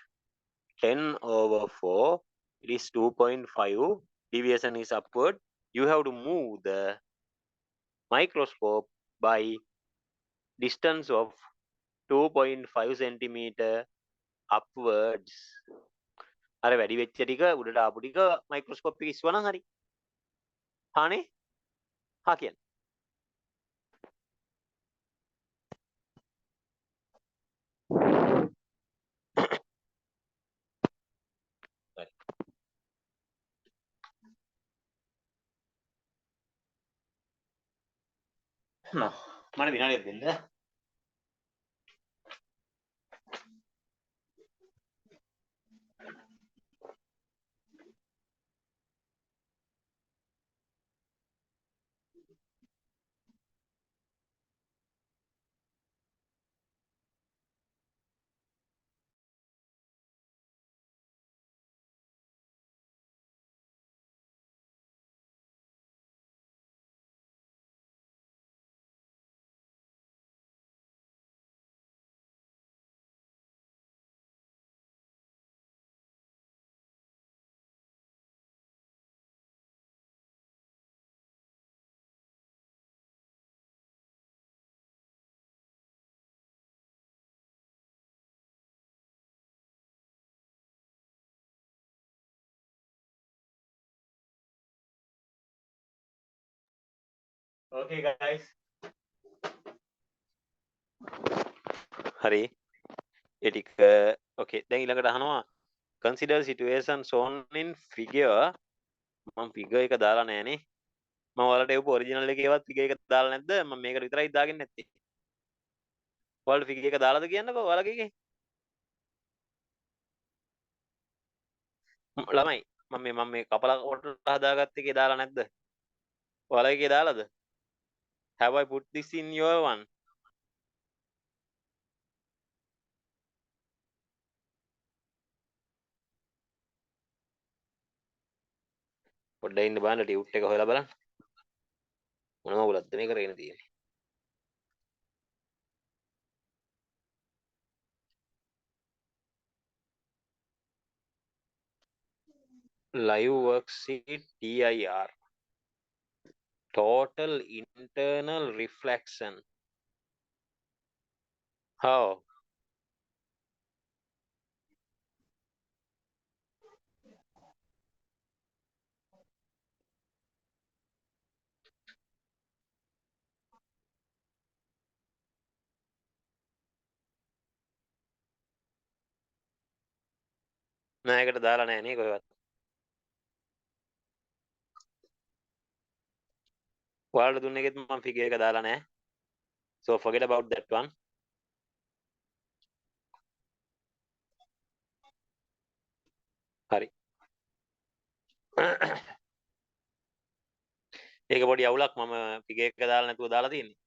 Speaker 3: 10 over 4, it is 2.5. Deviation is upward. You have to move the microscope by distance of 2.5 centimeter upwards. අර වැඩි වෙච්ච ටික උඩට ආපු ටික microscope එකේ ඉස්සුවනම් හරි. හානේ? හා කියන්න. මට විනාඩියක් දෙන්න. Okay guys. හරි. ඒ ටික okay දැන් ඊළඟට අහනවා consider situation shown in figure. මම figure එක දාලා නෑනේ. මම ඔයාලට එවපු ඔරිජිනල් එකේවත් figure එක දාලා නැද්ද? මම මේකට විතරයි දාගෙන නැත්තේ. ඔයාලට figure එක දාලාද කියන්නකෝ ඔයාලගේ එකේ. ළමයි මම මේ කපලා කොට හදාගත්ත එකේ දාලා නැද්ද? ඔයාලගේ එකේ දාලාද? Have I put this in your one? පොඩ්ඩක් ඉන්න බලන්න ටියුට් එක හොයලා බලන්න. මොනවා උලද්ද මේ කරගෙන තියෙන්නේ? Live worksheet TIR. Total internal reflection. How? නෑ ඒකට දාලා නෑ නේ කොහෙවත්. ඔයාලට දුන්න එකෙත් මම ෆිගර් එක දාලා නෑ. So forget about that one. හරි. ඒක පොඩි අවුලක් මම ෆිගර් එක දාලා නැතුව දාලා තියෙන්නේ.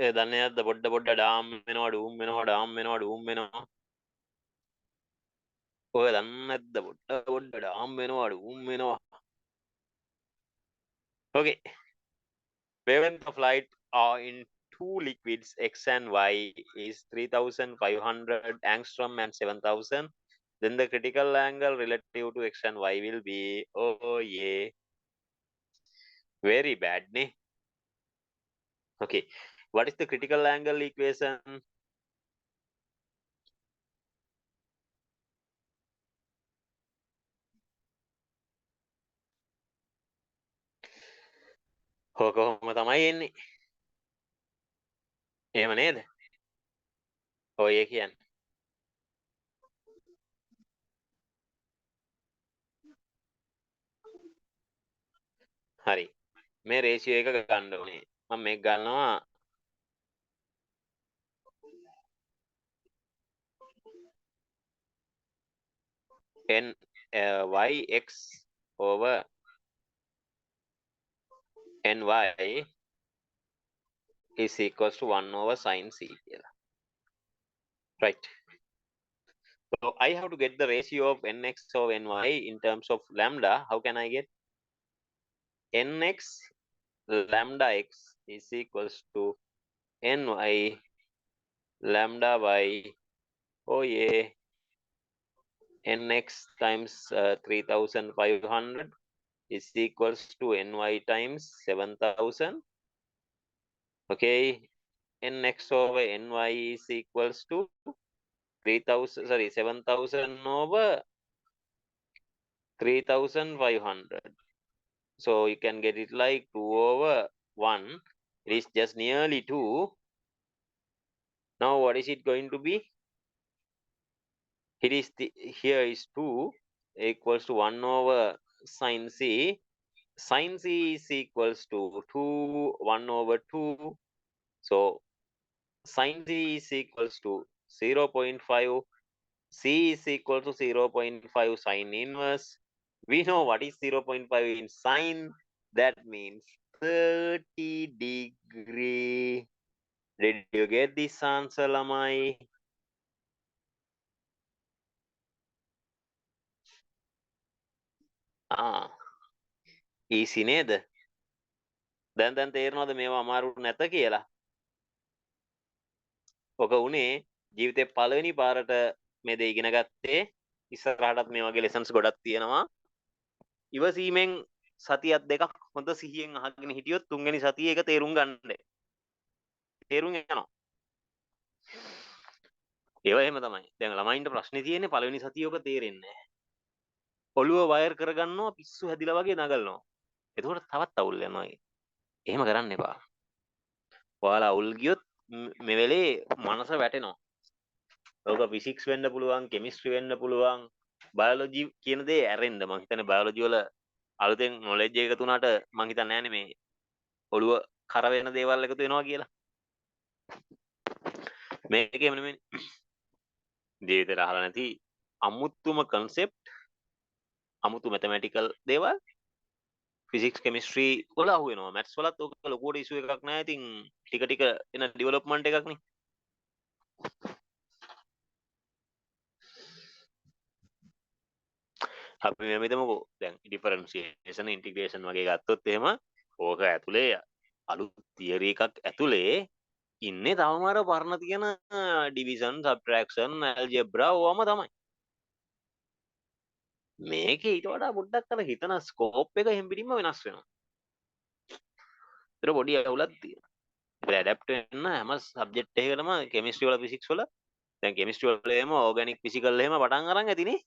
Speaker 3: ඒ දන්නේ නැද්ද පොඩ ඩාම් වෙනවා ඩූම් වෙනවා ඩාම් වෙනවා ඩූම් වෙනවා. ඔය දන්නේ නැද්ද පොඩ ඩාම් වෙනවා ඩූම් වෙනවා. Okay. Wavelength of light are in two liquids X and Y is 3500 angstrom and 7000. Then the critical angle relative to X and Y will be, oh yeah, very bad ne? Okay, what is the critical angle equation? කොහොම තමයි එන්නේ. එහෙම නේද? ඔය කියන්නේ. හරි. මේ ratio එක ගන්න ඕනේ. මම මේක ගන්නවා n yx over ny is equals to 1 over sin c කියලා. Right. So I have to get the ratio of nx over ny in terms of lambda. How can I get nx lambda x is equals to ny lambda by nx times 3500 is equals to ny times 7000. Okay, nx over ny is equals to 7000 over 3500. So you can get it like 2 over 1. It is just nearly 2. Now what is it going to be? It is here is 2 equals to 1 over sine c. Sine c is equals to 2, 1 over 2. So sine c is equals to 0.5. C is equal to 0.5 sine inverse. We know what is 0.5 in sine. That means 30 degree. Did you get this answer, Lamai? Easy නේද? දැන් තේරෙනවද මේවා අමාරු නැත කියලා? ඔක උනේ ජීවිතේ පළවෙනි පාරට මේ දේ ඉගෙන ගත්තේ. ඉස්සරහටත් මේ වගේ ලෙසන්ස් ගොඩක් තියෙනවා. ඉවසීමෙන් සතියක් දෙකක් හොඳ සිහියෙන් අහගෙන හිටියොත් තුන්වෙනි සතියේ ඒක තේරුම් ගන්න. තේරුම් යනවා. ඒවා එහෙම තමයි. දැන් ළමයින්ට ප්‍රශ්නේ තියෙන්නේ පළවෙනි සතියේ ඔක තේරෙන්නේ නැහැ. ඔළුව වයර් කරගන්නවා පිස්සු හැදිලා වගේ නගලනවා. එතකොට තවත් අවුල් යනවා. එහෙම කරන්න එපා. ඔයාලා අවුල් ගියොත් මේ වෙලේ මනස වැටෙනවා. ඔක ෆිසික්ස් වෙන්න පුළුවන්, කෙමිස්ට්‍රි වෙන්න පුළුවන්, බයොලොජි කියන දේ ඇරෙන්න. මම හිතන්නේ බයොලොජි වල අලුතෙන් නොලෙජ් එක එකතු වුණාට මම හිතන්නේ නැහැ මේ ඔළුව කර වෙන දේවල් එකතු වෙනවා කියලා. මේකේම නෙමෙයි. ජීවිතේට අහලා නැති අමුතුම concept, අමුතු mathematical දේවල් ෆිසික්ස් කෙමිස්ට්‍රි වල අහු වෙනවා. මැත්ස් වලත් ඔක ලොකුවට ඉෂුව එකක් නැහැ. ඉතින් ටික ටික එන ඩෙවලොප්මන්ට් එකක් නේ. අපි මේ හිතමුකෝ දැන් ඩිෆරන්ෂියේෂන් ඉන්ටිග්‍රේෂන් වගේ ගත්තොත් එහෙම ඕක ඇතුලේ අලුත් තියරි එකක් ඇතුලේ ඉන්නේ තවම අර පරණ තියෙන ඩිවිෂන් සබ්ට්‍රැක්ෂන් ඇල්ජෙබ්‍රා ඕවම තමයි. මේකේ ඊට වඩා පොඩ්ඩක් අර හිතන ස්කෝප් එක එහෙම් පිටින්ම වෙනස් වෙනවා. ඒතර පොඩි අවුලක් තියෙනවා. ඒක ඇඩැප්ට් වෙන්න හැම සබ්ජෙක්ට් එකකටම කෙමිස්ට්‍රි වල ෆිසික්ස් වල දැන් කෙමිස්ට්‍රි වල එහෙම ඕගැනික් ෆිසිකල් එහෙම පටන් අරන් ඇතිනේ.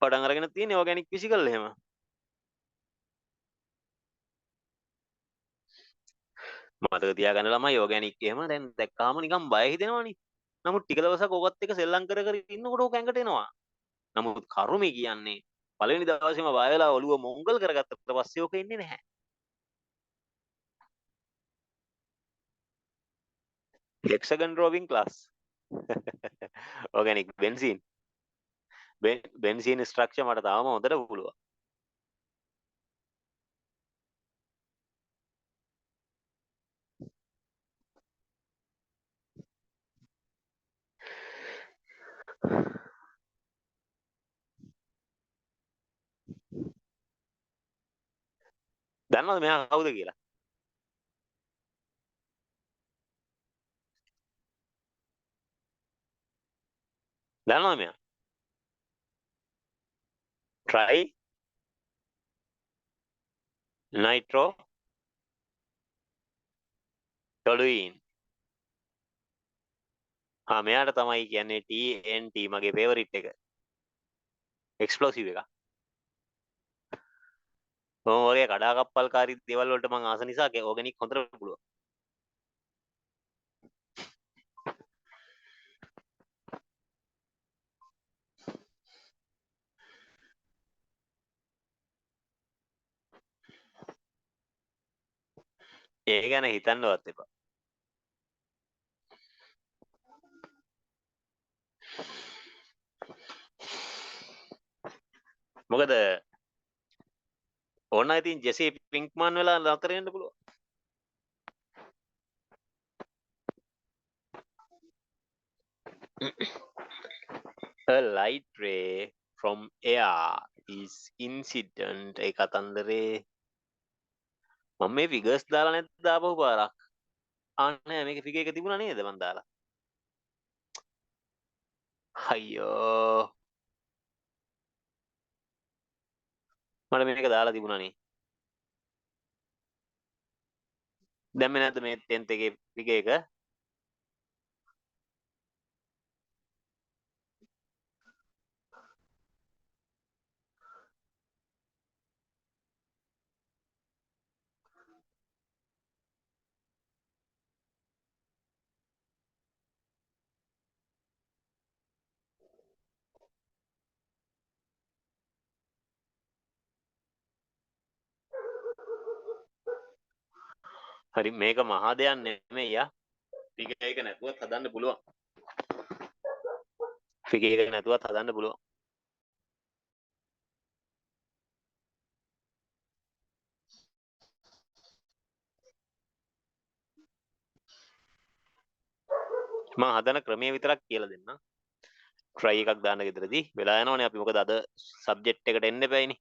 Speaker 3: පටන් අරගෙන තියෙන්නේ ඕගැනික් ෆිසිකල් එහෙම. මතක තියාගන්න ළමයි ඕගැනික් එහෙම දැන් දැක්කාම නිකන් බය හිතෙනවනේ. නමුත් ටික දවසක් ඕකත් එක්ක සෙල්ලම් කර කර ඉන්නකොට ඕක ඇඟට එනවා. නමුත් කරුමේ කියන්නේ පළවෙනි දවසේම බය වෙලා ඔළුව මොංගල් කරගත්තට පස්සේ ඕක එන්නේ නැහැ. hexagon drawing class. organic benzene. benzene structure මට තාම හොඳට පුළුවන්. දන්නවද මෙයා කවුද කියලා? දන්නවද මෙයා? try nitro toluene. මෙයාට තමයි කියන්නේ TNT මගේ ෆේවරිට් එක. එක්ස්ප්ලෝසිව් එක. ඔය කඩාකප්පල්කාරී දේවල් වලට මම ආස නිසා ඕගැනික් හොඳට පුළුවන්. ඒ ගැන හිතන්නවත් එපා. මොකද ඕන ඉතින් ජෙසි පින්ක්මන් වෙලා නතර වෙන්න පුළුවන්. A light ray from air is incident. ඒ කතන්දරේ මම මේ ෆිගර්ස් දාලා නැද්ද ආපහු පාරක්? ආන්නේ මේක ෆිගර් එක තිබුණා නේද මන් දාලා අයියෝ මට මේක දාලා තිබුණා නේ දැම්මේ නැද්ද මේ 10th එකේ ෆිගර් එක හරි මේක මහා දෙයක් නෙමෙයි යා ෆිගර් එක නැතුවත් හදන්න පුළුවන් ෆිගර් එක නැතුවත් හදන්න පුළුවන් මම හදන ක්‍රමය විතරක් කියලා දෙන්නම් try එකක් දාන්න ගෙදරදී වෙලා යනවනේ අපි මොකද අද subject එකට එන්න එපායිනේ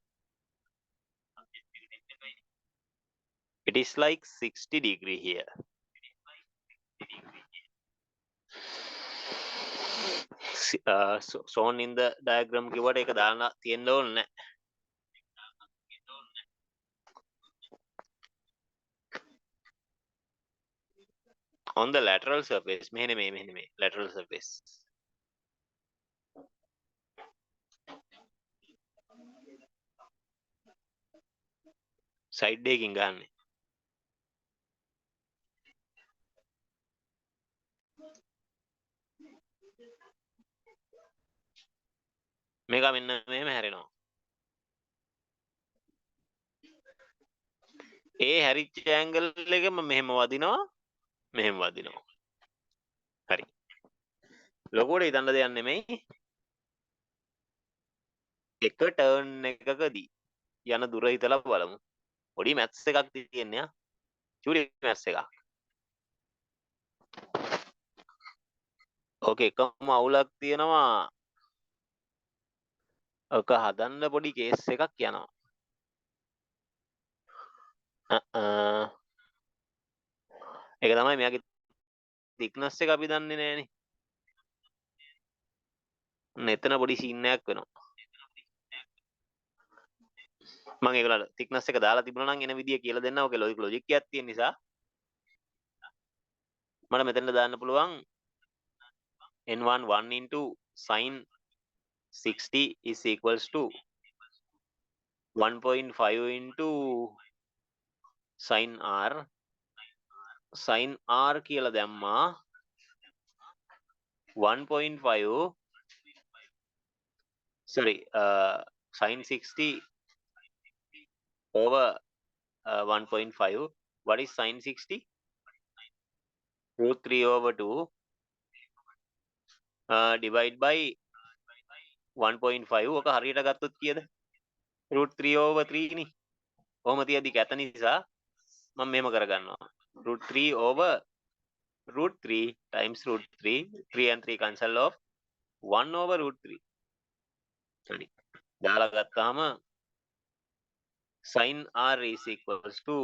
Speaker 3: it is like 60 degree here shown in the diagram කිව්වට ඒක දාන්න තියෙන්න ඕනේ නැහැ on the lateral surface මෙහෙ නෙමෙයි lateral surface side එකකින් ගන්න මේක මෙන්න මෙහෙම හැරෙනවා ඒ හැරිච්ච ඇන්ගල් එක මම මෙහෙම වදිනවා හරි ලොකුවට හිතන්න දෙයක් නෙමෙයි එක ටර්න් එකකදී යන දුර හිතලා බලමු පොඩි මැත්ස් එකක් තියෙන්නේ චූටි මැත්ස් එකක් ඕකේ එකම අවුලක් තියෙනවා ඔක හදන්න පොඩි කේස් එකක් යනවා ඒක තමයි මෙයාගේ thickness එක අපි දන්නේ නැහනේ මෙතන පොඩි සීන් එකක් වෙනවා මම ඒගොල්ලන්ට thickness එක දාලා තිබුණා නම් එන විදිය කියලා දෙන්න ඕකේ ලොජික් එකක් තියෙන නිසා මට මෙතනට දාන්න පුළුවන් n1 1 into sin 60 is equals to 1.5 into sin r කියලා දැම්මා 1.5 sorry sin 60 over 1.5 what is sin 60 root 3 over 2 divide by 1.5 ඔක හරියට ගත්තොත් කීයද root 3 over 3 නේ කොහොම තියදී කැත නිසා මම මෙහෙම කරගන්නවා root 3 over root 3 times root 3 3 and 3 cancel off 1 over root 3 හරි දාලා ගත්තාම sin r is equals to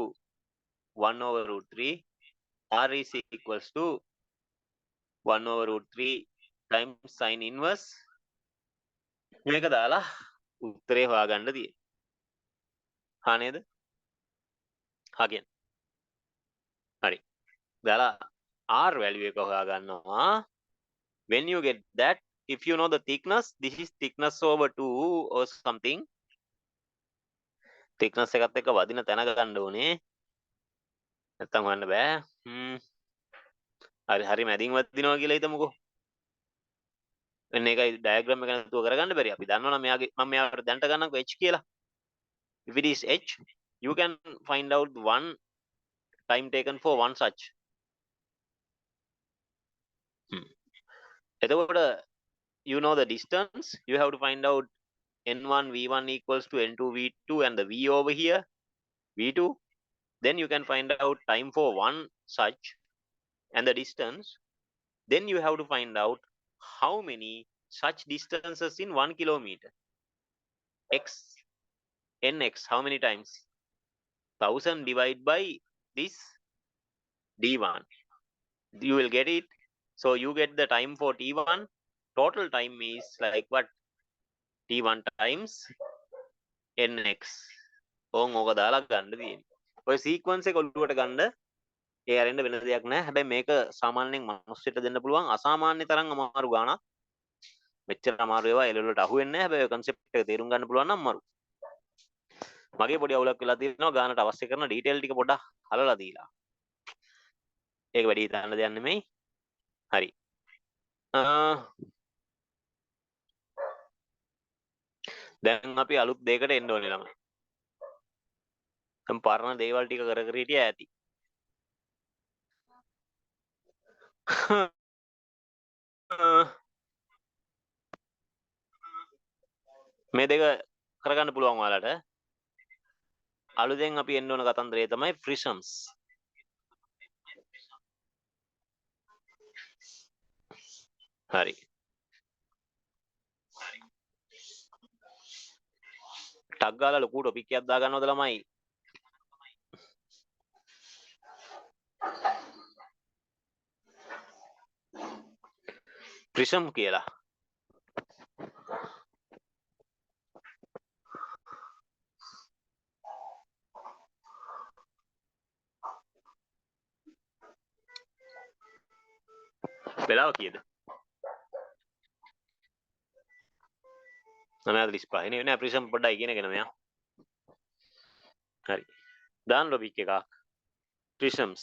Speaker 3: 1 over root 3 r is equals to 1 over root 3 times sin inverse මේක දාලා උත්තරේ හොයාගන්න තියෙන්නේ හා නේද හා කියන්නේ හරි දාලා r value එක හොයාගන්නවා when you get that if you know the thickness this is thickness over 2 or something thickness එකත් එක්ක වදින තැන ගන්න ඕනේ නැත්තම් හොයන්න බෑ හරි මැදින් වදිනවා කියලා හිතමුකෝ එන්න ඒකයි ඩයග්‍රෑම් එක නැතුව කරගන්න බැරි අපි දන්නවනම් මම මෙයාට දැනට ගන්නම්කෝ h කියලා if it is h you can find out one time taken for one such එතකොට you know the distance you have to find out n1 v1 equals to n2 v2 and the v over here v2 then you can find out time for one such and the distance then you have to find out how many such distances in 1 kilometer x nx how many times 1000 divided by this d1 You will get it. So you get the time for T1. Total time is like what? T1 times nx. ඕන් ඕක දාලා ගන්න තියෙන්නේ. ඔය sequence එක ඔලුවට ගන්න ඒ අරින්න වෙන දෙයක් නැහැ. හැබැයි මේක සාමාන්‍යයෙන් මනුස්සයෙක්ට දෙන්න පුළුවන් අසාමාන්‍ය තරම් අමාරු ගාණක්. මෙච්චර අමාරු ඒවා එළ වලට අහු වෙන්නේ නැහැ. හැබැයි ඔය concept එක තේරුම් ගන්න පුළුවන් නම් අමාරු. මගේ පොඩි අවුලක් වෙලා තියෙනවා ගානට අවශ්‍ය කරන ඩීටේල් ටික පොඩ්ඩක් හලලා දීලා. ඒක වැඩි හිතන්න දෙයක් නෙමෙයි. හරි. දැන් අපි අලුත් දෙයකට එන්න ඕනේ ළමයි. දැන් පරණ දේවල් ටික කර කර හිටියා ඇති. මේ දෙක කරගන්න පුළුවන් ඔයාලට. අලුතෙන් අපි එන්න ඕන කතන්දරය තමයි prisms. හරි. ටක් ගාලා ලොකු ටොපික් එකක් දා ගන්නවද ළමයි? prism කියලා. වෙලාව කීයද? 9:35 නේ නෑ prism පොඩ්ඩයි කියන එක නෑ. හරි. දාන්න ටොපික් එකක්. prisms.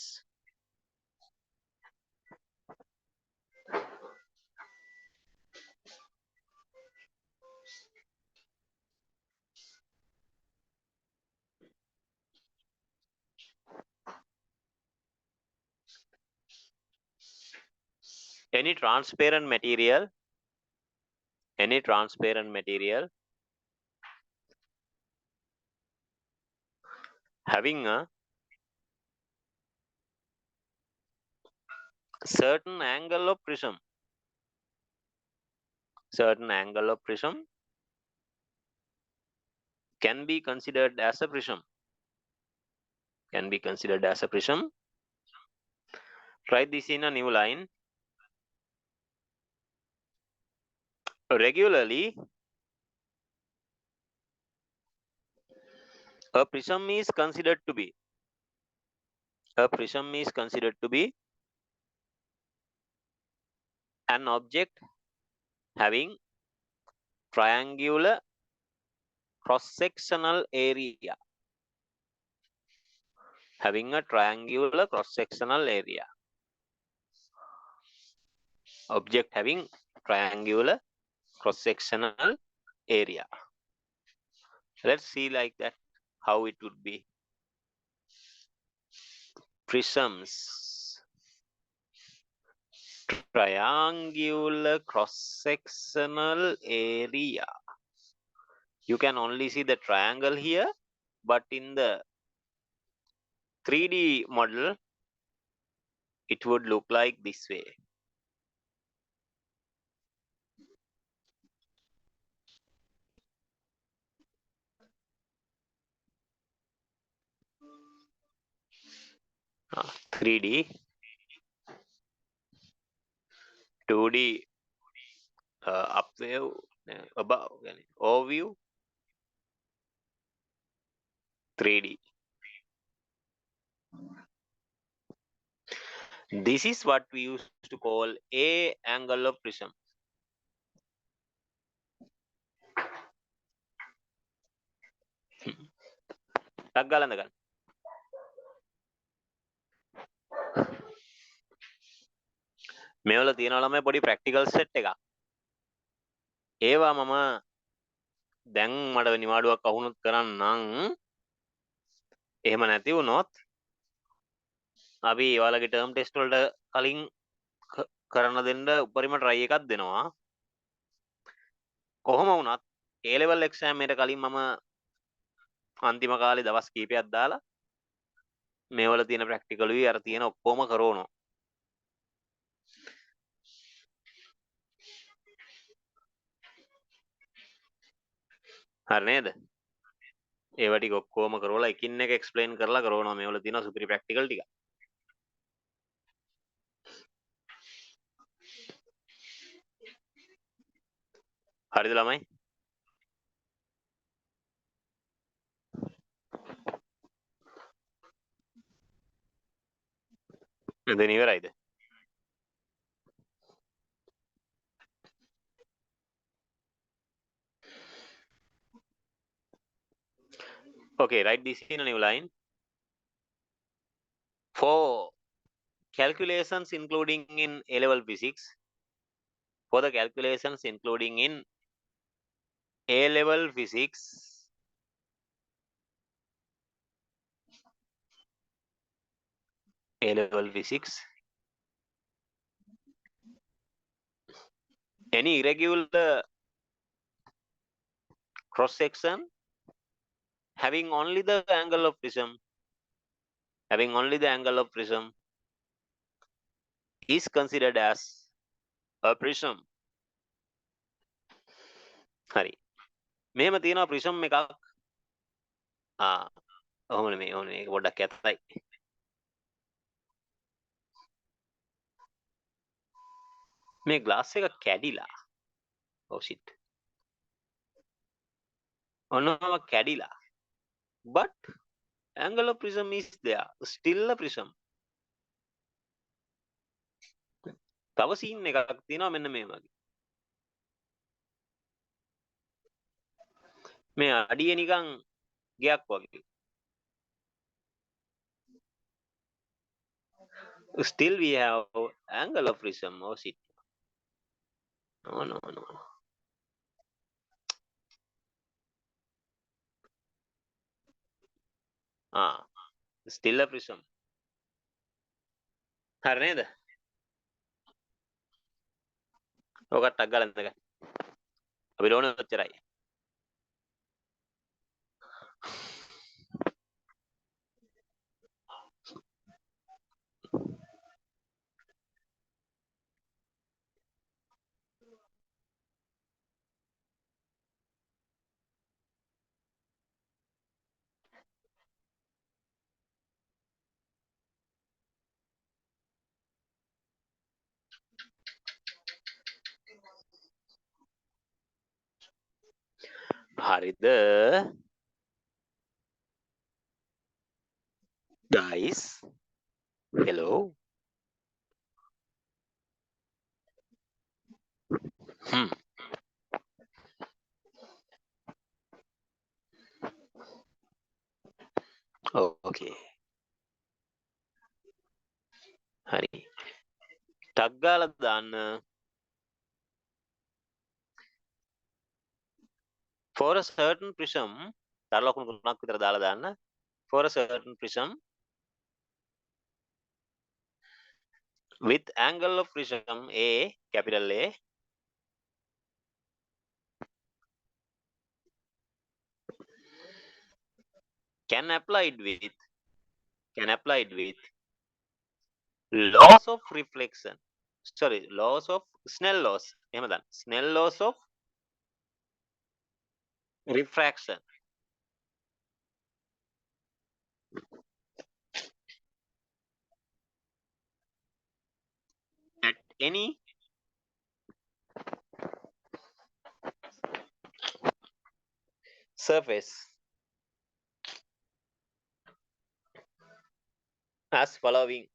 Speaker 3: Any transparent material having a certain angle of prism can be considered as a prism. Write this in a new line. Regularly, a prism is considered to be an object having triangular cross-sectional area. Object having triangular cross-sectional area. Let's see like that how it would be. Prisms, triangular cross-sectional area. You can only see the triangle here, but in the 3D model, it would look like this way. Ah, 3D, 2D, up view, above, overview, 3D. This is what we used to call a angle of prism. Taggalan. මේවල තියෙනවා ළමයි පොඩි practical set එකක්. ඒවා මම දැන් මට නිවාඩුවක් අහුනොත් කරන්නම්. එහෙම නැති වුණොත් අපි ඔයාලගේ ටර්ම් ටෙස්ට් වලට කලින් කරන්න දෙන්න උපරිම try එකක් දෙනවා. කොහොම වුණත් A level exam එකට කලින් මම අන්තිම කාලේ දවස් කීපයක් දාලා මේවල තියෙන ප්‍රැක්ටිකලුයි අර තියෙන ඔක්කොම කරවනවා. හරි නේද? ඒවා ටික ඔක්කොම කරවලා එකින් එක එක්ස්ප්ලেইন කරලා කරවනවා. මේවල තියෙන සුපිරි ප්‍රැක්ටිකල් ටික. හරිද ළමයි? දැන් ඉවරයිද? Okay, write this in a new line. For calculations including in A-level physics, for the calculations including in A-level physics, A-level physics, any irregular cross section having only the angle of prism, is considered as a prism. හරි. මෙහෙම තියෙනවා prism එකක්. ඔහොම නෙමෙයි මේක පොඩ්ඩක් ඇත්තයි. මේ glass එක කැඩිලා. Oh shit. ඔන්නම කැඩිලා. But angle of prism is there. Still a prism. තව scene එකක් තියෙනවා මෙන්න මේ වගේ. මේ අඩිය නිකන් ගයක් වගේ. Still we have angle of prism. Oh shit. No. Still a prism. හරි නේද? ඔකට ටක් ගාලා ඉඳගන්න. අපි ඕන ඔච්චරයි. හරිද? Guys, hello. Oh, okay. හරි. ටක් ගාලා දාන්න. For a certain prism, තරලකුණු තුනක් විතර දාලා දාන්න. For a certain prism with angle of prism A, capital A, can apply it with laws of reflection. Sorry, laws of Snell laws. එහෙම දාන්න. Snell laws of refraction. At any surface as following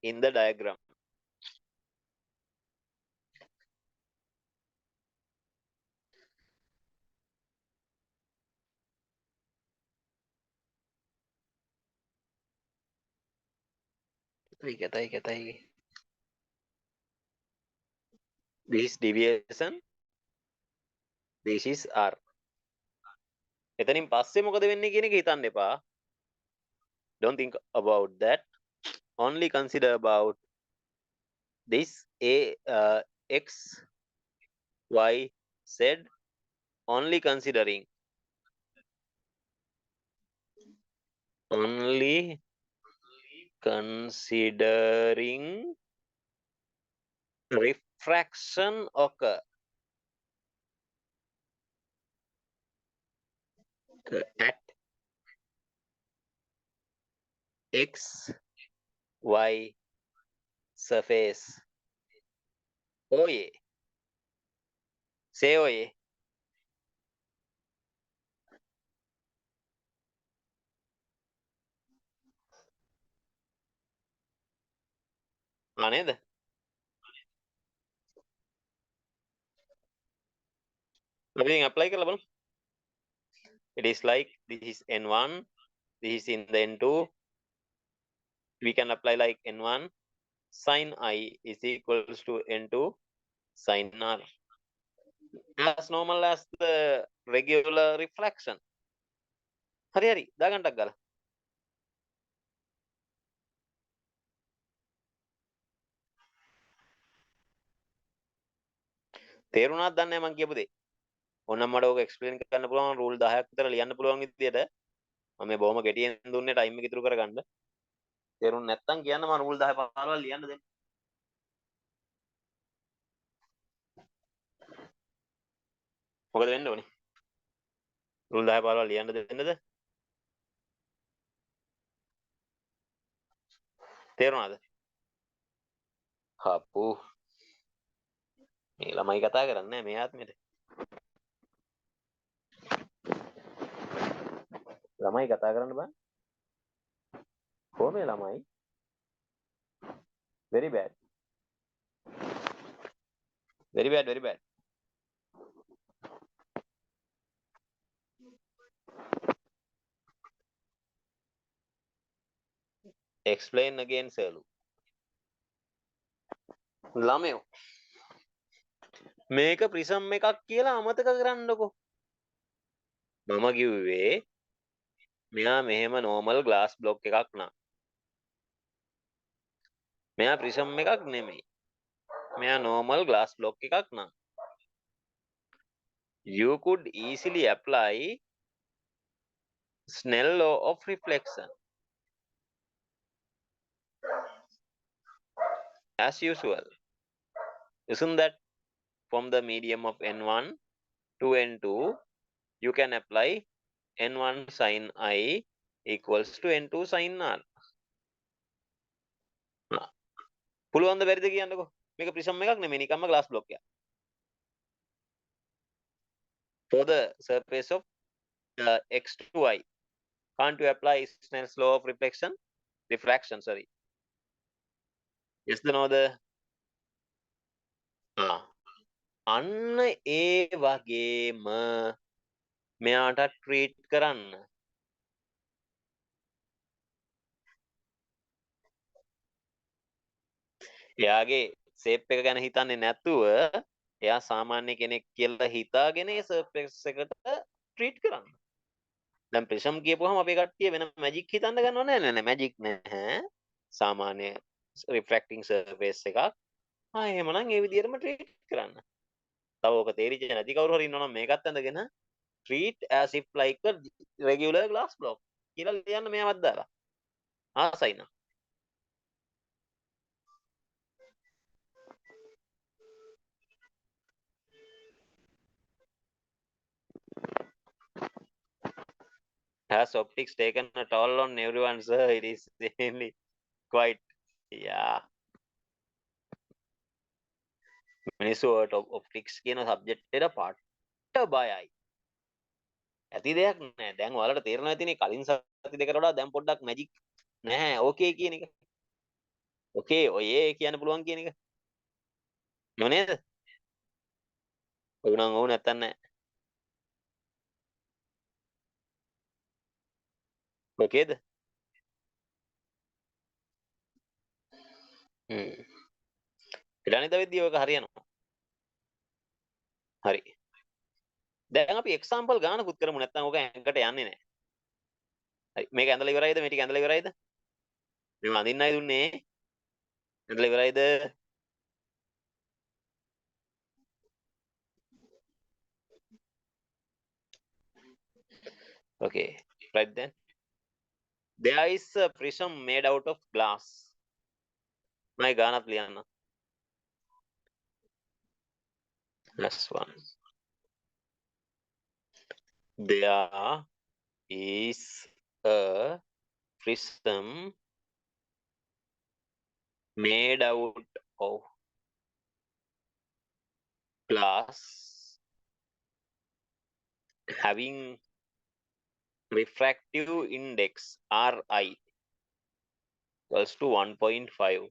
Speaker 3: in the diagram. කතයි. This is deviation. This is R. එතනින් පස්සේ මොකද වෙන්නේ කියන එක හිතන්න එපා. Don't think about that. Only consider about this x, y, z. Only considering refraction occur at x, y surface OA. say ඔය නේද අපි apply කරලා බලමු it is like this is n1 this is in the n2 we can apply like n1 sin I is equals to n2 sin R as normal as the regular reflection හරි හරි දාගන්නක් ගාලා තේරුණාද දන්නේ නැහැ මම කියපු දේ ඕනනම් මට ඕක එක්ස්ප්ලেইন කරන්න පුළුවන් රූල් 10ක් විතර ලියන්න පුළුවන් විදියට මම මේ බොහොම ගැටියෙන් දුන්නේ ටයිම් එක ඉතුරු කරගන්න තේරුම් නැත්තම් කියන්න මම රූල් 10 15 ලියන්න දෙන්න මොකද වෙන්න ඕනේ රූල් 10 15 ලියන්න දෙන්නද තේරුණාද හප්පු මේ ළමයි කතා කරන්නේ මේ ආත්මෙට ළමයි කතා කරන්න බෑ කොහොමද ළමයි very bad very bad very bad explain again සර්ලු ළමයෝ මේක ප්‍රිසම් එකක් කියලා අමතක කරන්නකෝ මම කිව්වේ මෙයා මෙහෙම normal glass block එකක් නා මෙයා ප්‍රිසම් එකක් නෙමෙයි මෙයා normal glass block එකක් නා you could easily apply Snell law of reflection as usual isn't that from the medium of n1 to n2 you can apply n1 sin I equals to n2 sin R පුළුවන් ද බැරිද කියන්නකෝ මේක ප්‍රිසම් එකක් නෙමෙයි නිකම්ම glass block එකක් for the surface of x to y can't you apply Snell's law of refraction sorry yes the no the අන්න ඒ වගේම මෙයාට ට්‍රීට් කරන්න එයාගේ සේප් එක ගැන හිතන්නේ නැතුව එයා සාමාන්‍ය කෙනෙක් කියලා හිතාගෙන ඒ සර්ෆේස් එකට ට්‍රීට් කරන්න දැන් ප්‍රිසම් කියපුවම අපේ කට්ටිය වෙන මැජික් හිතන්න ගන්නව නෑ මැජික් නැහැ සාමාන්‍ය රිෆ්‍රැක්ටිං සර්ෆේස් එකක් එහෙමනම් ඒ විදිහටම ට්‍රීට් කරන්න තව ඔක තේරිච්ච නැති කවුරු හරි ඉන්නවනම් මේකත් ඇඳගෙන treat as if like a regular glass block කියලා ලියන්න මෙයාවත් දාලා ආසයි නම් has optics taken a toll on everyone sir it is really quite yeah මිනිස්සු optics කියන subject එකට පට්ට බයයි ඇති දෙයක් නෑ දැන් ඔයාලට තේරෙනවා ඇතිනේ කලින් සති දෙකට වඩා දැන් පොඩ්ඩක් මැජික් නැහැ ඕකේ කියන එක ඕකේ ඔය කියන්න පුළුවන් කියන එක නෝ නේද ඔය නම් ඕව නැත්තන් නෑ ඕකේද පිටානිත වෙද්දී ඔක හරියනවා හරි දැන් අපි එක්සැම්පල් ගානකුත් කරමු නැත්නම් ඔක ඇඟට යන්නේ නැහැ හරි මේක ඇඳලා ඉවරයිද මේ ටික ඇඳලා ඉවරයිද මේ අඳින්නයි දුන්නේ ඇඳලා ඉවරයිද okay right then there is a prism made out of glass my ගානත් ලියන්න that's one there is a prism made out of glass having refractive index Ri equals to 1.5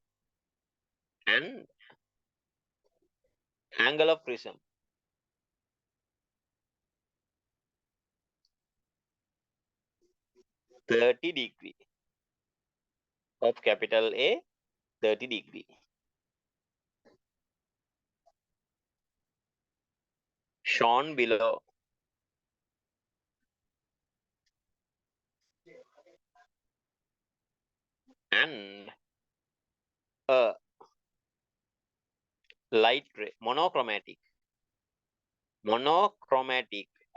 Speaker 3: and angle of prism 30 degree of capital A 30 degree shown below. And a light ray monochromatic.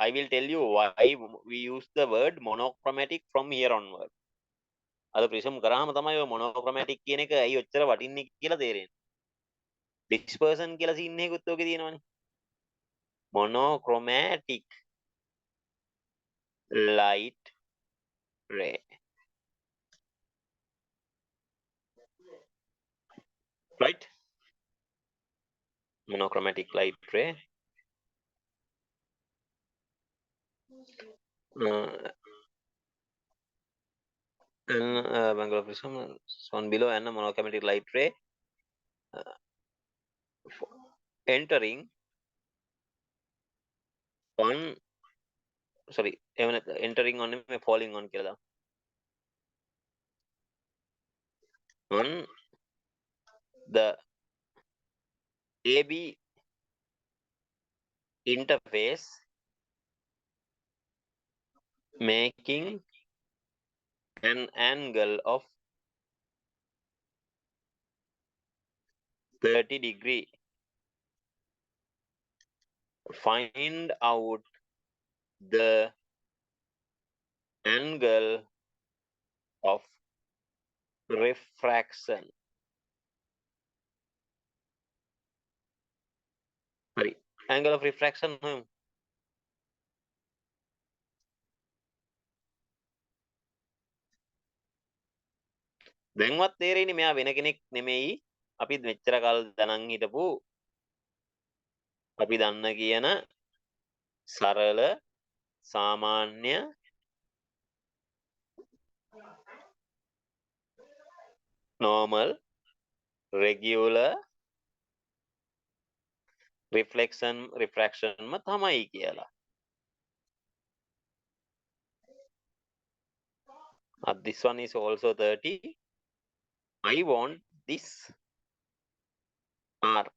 Speaker 3: I will tell you why we use the word monochromatic from here onward. අද ප්‍රිසම් කරාම තමයි ඔය මොනෝක්‍රොමැටික් කියන එක ඇයි ඔච්චර වටින්නේ කියලා තේරෙන්නේ. ඩිස්පර්සන් කියලා සීන් එකකුත් ඔකේ තියෙනවනේ. monochromatic light ray. Right? Monochromatic light ray. And Bangalore prism shown below and a monochromatic light ray entering on entering on falling on කියලා on the AB interface making an angle of 30 degree. Find out the angle of refraction. Sorry, angle of refraction. දැන්වත් තේරෙන්නේ මෙයා වෙන කෙනෙක් නෙමෙයි. අපි මෙච්චර කල් දනන් හිටපු අපි දන්න කියන සරල සාමාන්‍ය normal regular refraction තමයි කියලා. This one is also 30. I want this R.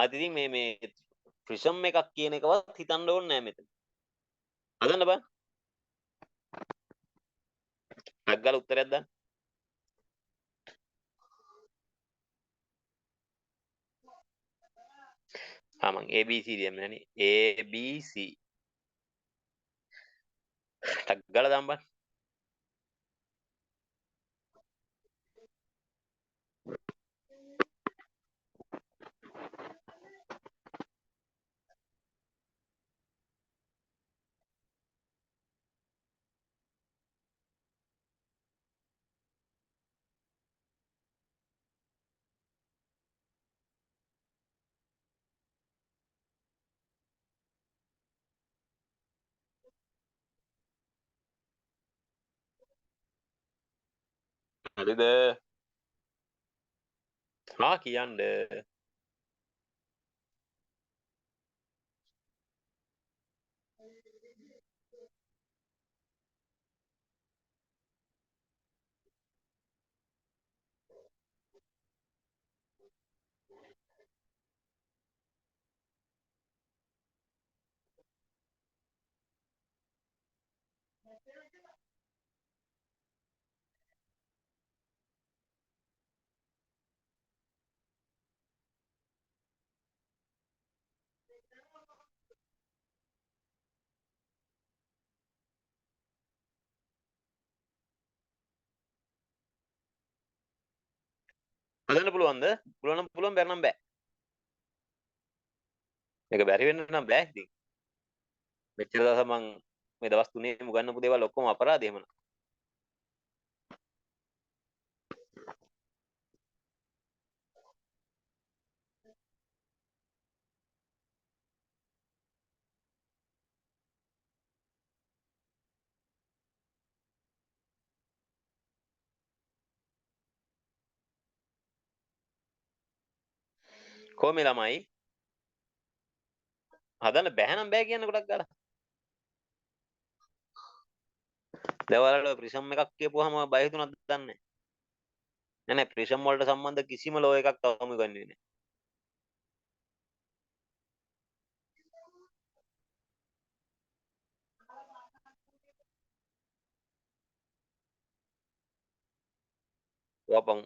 Speaker 3: ආදිදී මේ prism එකක් කියන එකවත් හිතන්න ඕනේ නැහැ මෙතන. හදන්න බෑ. අග්ගල උත්තරයක් දාන්න. මං ABC දෙන්නේ ABC ටක් ගාලා දාන්න බෑ. හරිද? කියන්න. හදන්න පුළුවන්ද? පුළුවන් නම් පුළුවන් බැරි නම් බෑ. මේක බැරි වෙන්න නම් බෑ ඉතින්. මෙච්චර දවස් මං මේ දවස් තුනේම උගන්වපු දේවල් ඔක්කොම අපරාධ එහෙමනම්. කොහොමද ළමයි හදන්න බැහැ නම් බෑ කියන්න ගොඩක් ගාලා දැන් ඔයාලට ප්‍රිසම් එකක් කියපුවාම බය හිතුණාද දන්නේ නැහැ නෑ ප්‍රිසම් වලට සම්බන්ධ කිසිම ලෝ එකක් තවම ගන්නේ නැහැ වපන්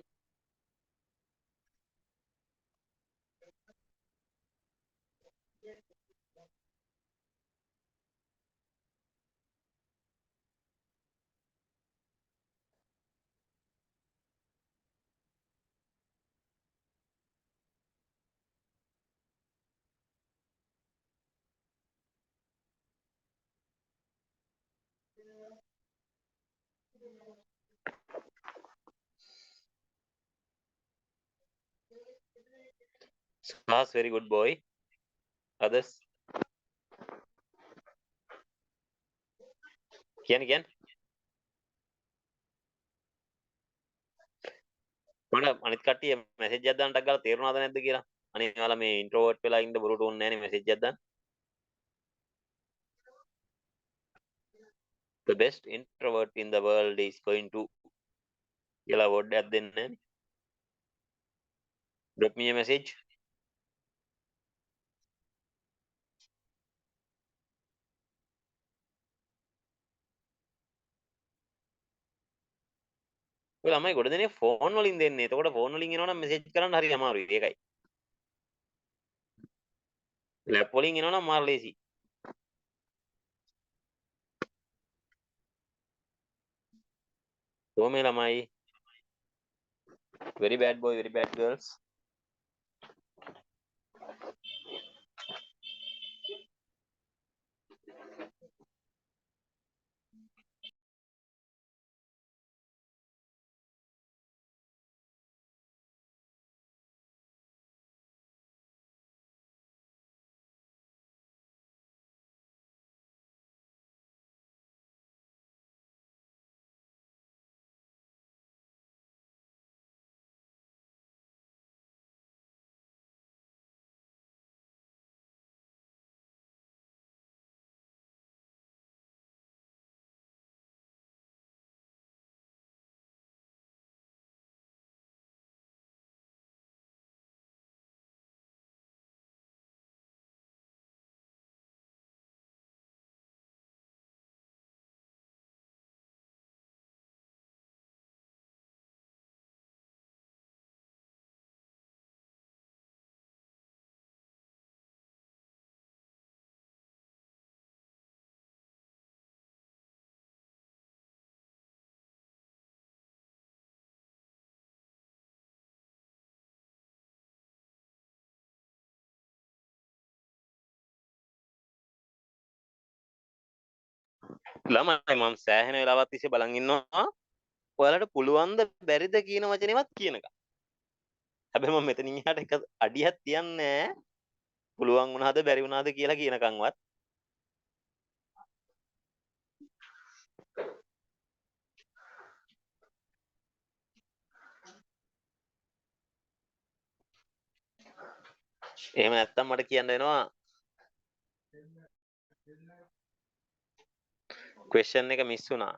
Speaker 3: Sahas very good boy others කියන්නේ මට අනිත් කට්ටිය මැසේජ් එකක් දාන්නටක් ගාලා තේරුණාද නැද්ද කියලා අනේ ඔයාලා මේ ඉන්ට්‍රෝවර්ට් වෙලා ඉන්න බොරුට ඕනේ නැහැ නේ මැසේජ් එකක් දාන්න the best introvert in the world is going to කියලා වෝඩ් එකක් දෙන්නේ නැහැ නේ drop me a message ඔය ළමයි ගොඩ දෙනේ ෆෝන් වලින් දෙන්නේ එතකොට ෆෝන් වලින් එනවනම් මැසේජ් කරන්න හරි අමාරුයි ඒකයි ලැප් වලින් එනවනම් මාර ලේසි කොහොමද ළමයි very bad boy very bad girls ළමයි මම සෑහෙන වෙලාවක් තිස්සේ බලන් ඉන්නවා ඔයාලට පුළුවන් ද බැරිද කියන වචනේවත් කියනකම් හැබැයි මම මෙතනින් එහාට එක අඩියක් තියන්නේ පුළුවන් වුණාද බැරි වුණාද කියලා කියනකම්වත් එහෙම නැත්තම් මට කියන්න වෙනවා ක්වෙස්චන් එක මිස් වුණා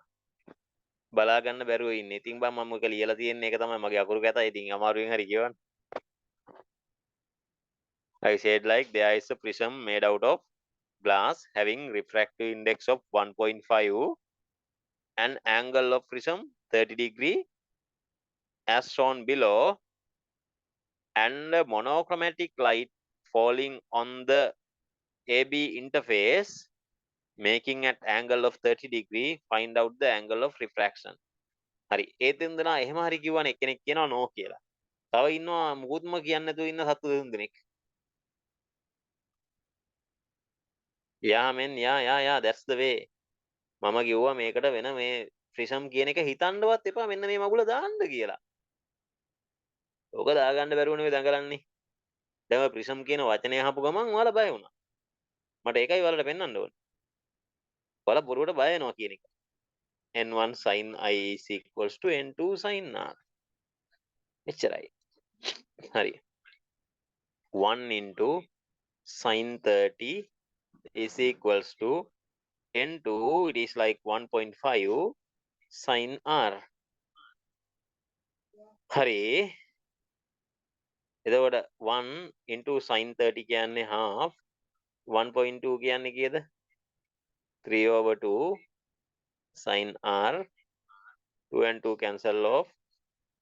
Speaker 3: බලා ගන්න බැරුව ඉන්නේ. ඉතින් බං මම ඔක ලියලා තියෙන එක තමයි මගේ අකුරු කැතයි. ඉතින් අමාරුවෙන් හරි කියවන්න. I said like there is a prism made out of glass having refractive index of 1.5 and angle of prism 30 degree as shown below and a monochromatic light falling on the AB interface making at angle of 30 degree find out the angle of refraction. හරි ඒ දෙන්නා එහෙම හරි කිව්වනේ එක්කෙනෙක් කියනවා නෝ කියලා. තව ඉන්නවා මුකුත්ම කියන්නේ නැතුව ඉන්න සත්තු දෙන්නෙක්. Yeah man yeah that's the way. මම කිව්වා මේකට වෙන මේ ප්‍රිසම් කියන එක හිතන්නවත් එපා මෙන්න මේ මගුල දාන්න කියලා. ඕක දාගන්න බැරුවනේ මේ දඟලන්නේ. දැන් ඔය ප්‍රිසම් කියන වචනේ අහපු ගමන් ඔයාලා බය වුණා. මට ඒකයි ඔයාලට පෙන්වන්න ඕනේ. ඔයාලා බොරුවට බය වෙනවා කියන එක. n1 sin I is equals to n2 sin r. එච්චරයි. හරි. 1 into sin 30 is equals to 10 to, it is like 1.5 sin r. හරි. එතකොට 1 into sin 30 කියන්නේ half, 1.2 කියන්නේ කීයද? 3 over 2 sin r, 2 and 2 cancel off,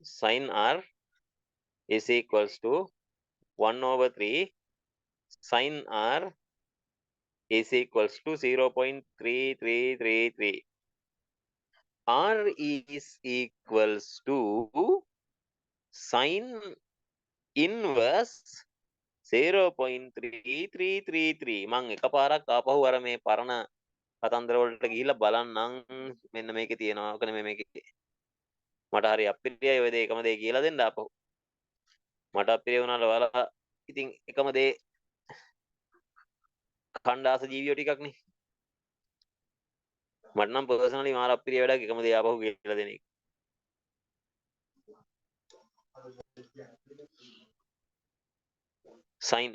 Speaker 3: sin r is equals to 1 over 3 sin r is equals to 0.3333. R is equals to sin inverse 0.3333. මං එකපාරක් ආපහු අර මේ පරණ කතන්දර වලට ගිහිල්ලා බලන්නම්. මෙන්න මේකේ තියෙනවා. ඔක නෙමෙයි මේකේ. මට හරි අපිරියයි ඔය දේ එකම දේ කියලා දෙන්න ආපහු. මට අපිරිය වුණාට ඔයාලා ඉතින් එකම දේ කණ්ඩාස ජීවියෝ ටිකක් නේ. මට නම් පර්සනලි මාර අපිරිය වැඩක් එකම දේ ආපහු කියලා දෙන එක. sin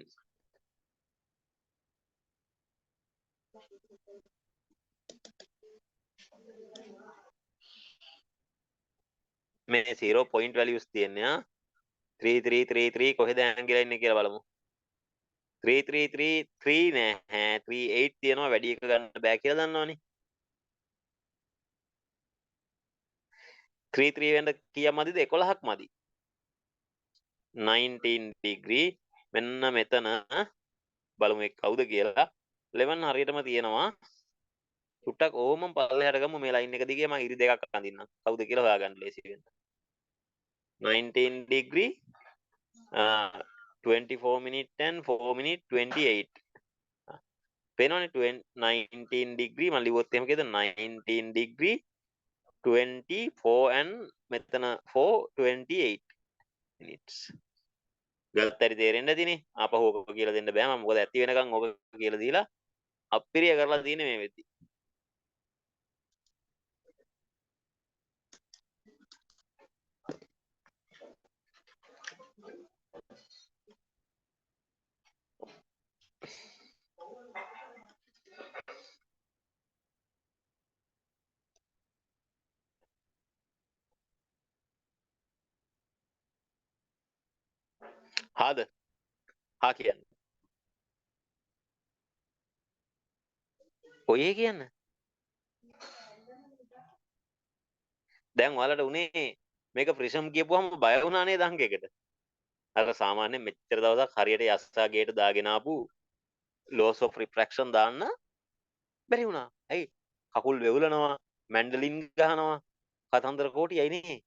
Speaker 3: මේ 0 point values තියන්නේ 3333 කොහෙද ඇංගල් ඉන්නේ කියලා බලමු. 3333 නෑ 38 තියෙනවා වැඩි එක ගන්න බෑ කියලා දන්නවනේ. 33 වෙන්න කීයක් මදිද? 11ක් මදි. 19 degree මෙන්න මෙතන බලමු ඒක කවුද කියලා. 11 හරියටම තියෙනවා. චුට්ටක් ඕමම පල්ලෙහාට ගමු මේ ලයින් එක දිගේ මම ඉරි දෙකක් අඳින්නම්. කවුද කියලා හොයාගන්න ලේසි වෙන්න. 19 degree 24 minute and 4 minute 28. පේනවනේ 19 degree මම ලිව්වොත් එහෙම කීයද? 19 degree 24 and මෙතන 4 28 minutes. ගත්තට තේරෙන්නේ නැතිනේ. ආපහු ඔක කියලා දෙන්න බෑ. මම මොකද ඇති වෙනකන් ඔක කියලා දීලා අපිරිය කරලා තියෙන්නේ මේ වෙද්දි. හාද? හා කියන්න. ඔය කියන්න. දැන් ඔයාලට උනේ මේක ප්‍රිසම් කියපුවම බය වුණා නේද අංකයකට? අර සාමාන්‍යයෙන් මෙච්චර දවසක් හරියට යස්සා ගේට දාගෙන ආපු laws of refraction දාන්න බැරි වුණා. ඇයි? කකුල් වෙවුලනවා, මැන්ඩලින් ගහනවා, කතන්දර කෝටියයි නේ.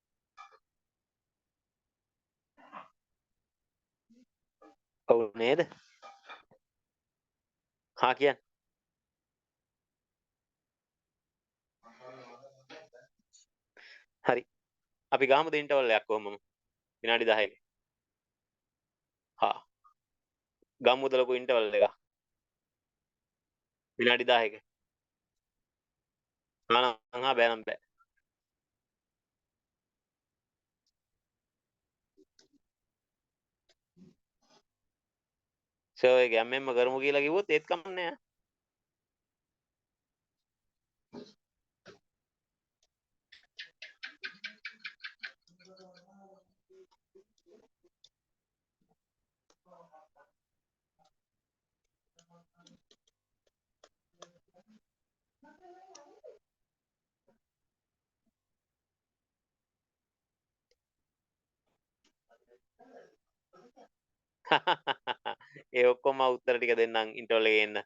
Speaker 3: ඔව් නේද? හා කියන්න. හරි. අපි ගාමුද ඉන්ටර්වල් එකක් කොහොමම? විනාඩි 10ක. හා. ගමුද ලොකු ඉන්ටර්වල් එකක්. විනාඩි 10ක. හා බෑ නම් බෑ. සර් ඒ ගැම්මෙන්ම කරමු කියලා කිව්වොත් ඒත් කමන්නේ නෑ. ඒ ඔක්කොම උත්තර ටික දෙන්නම් ඉන්ටර්වල් එකේ එන්න.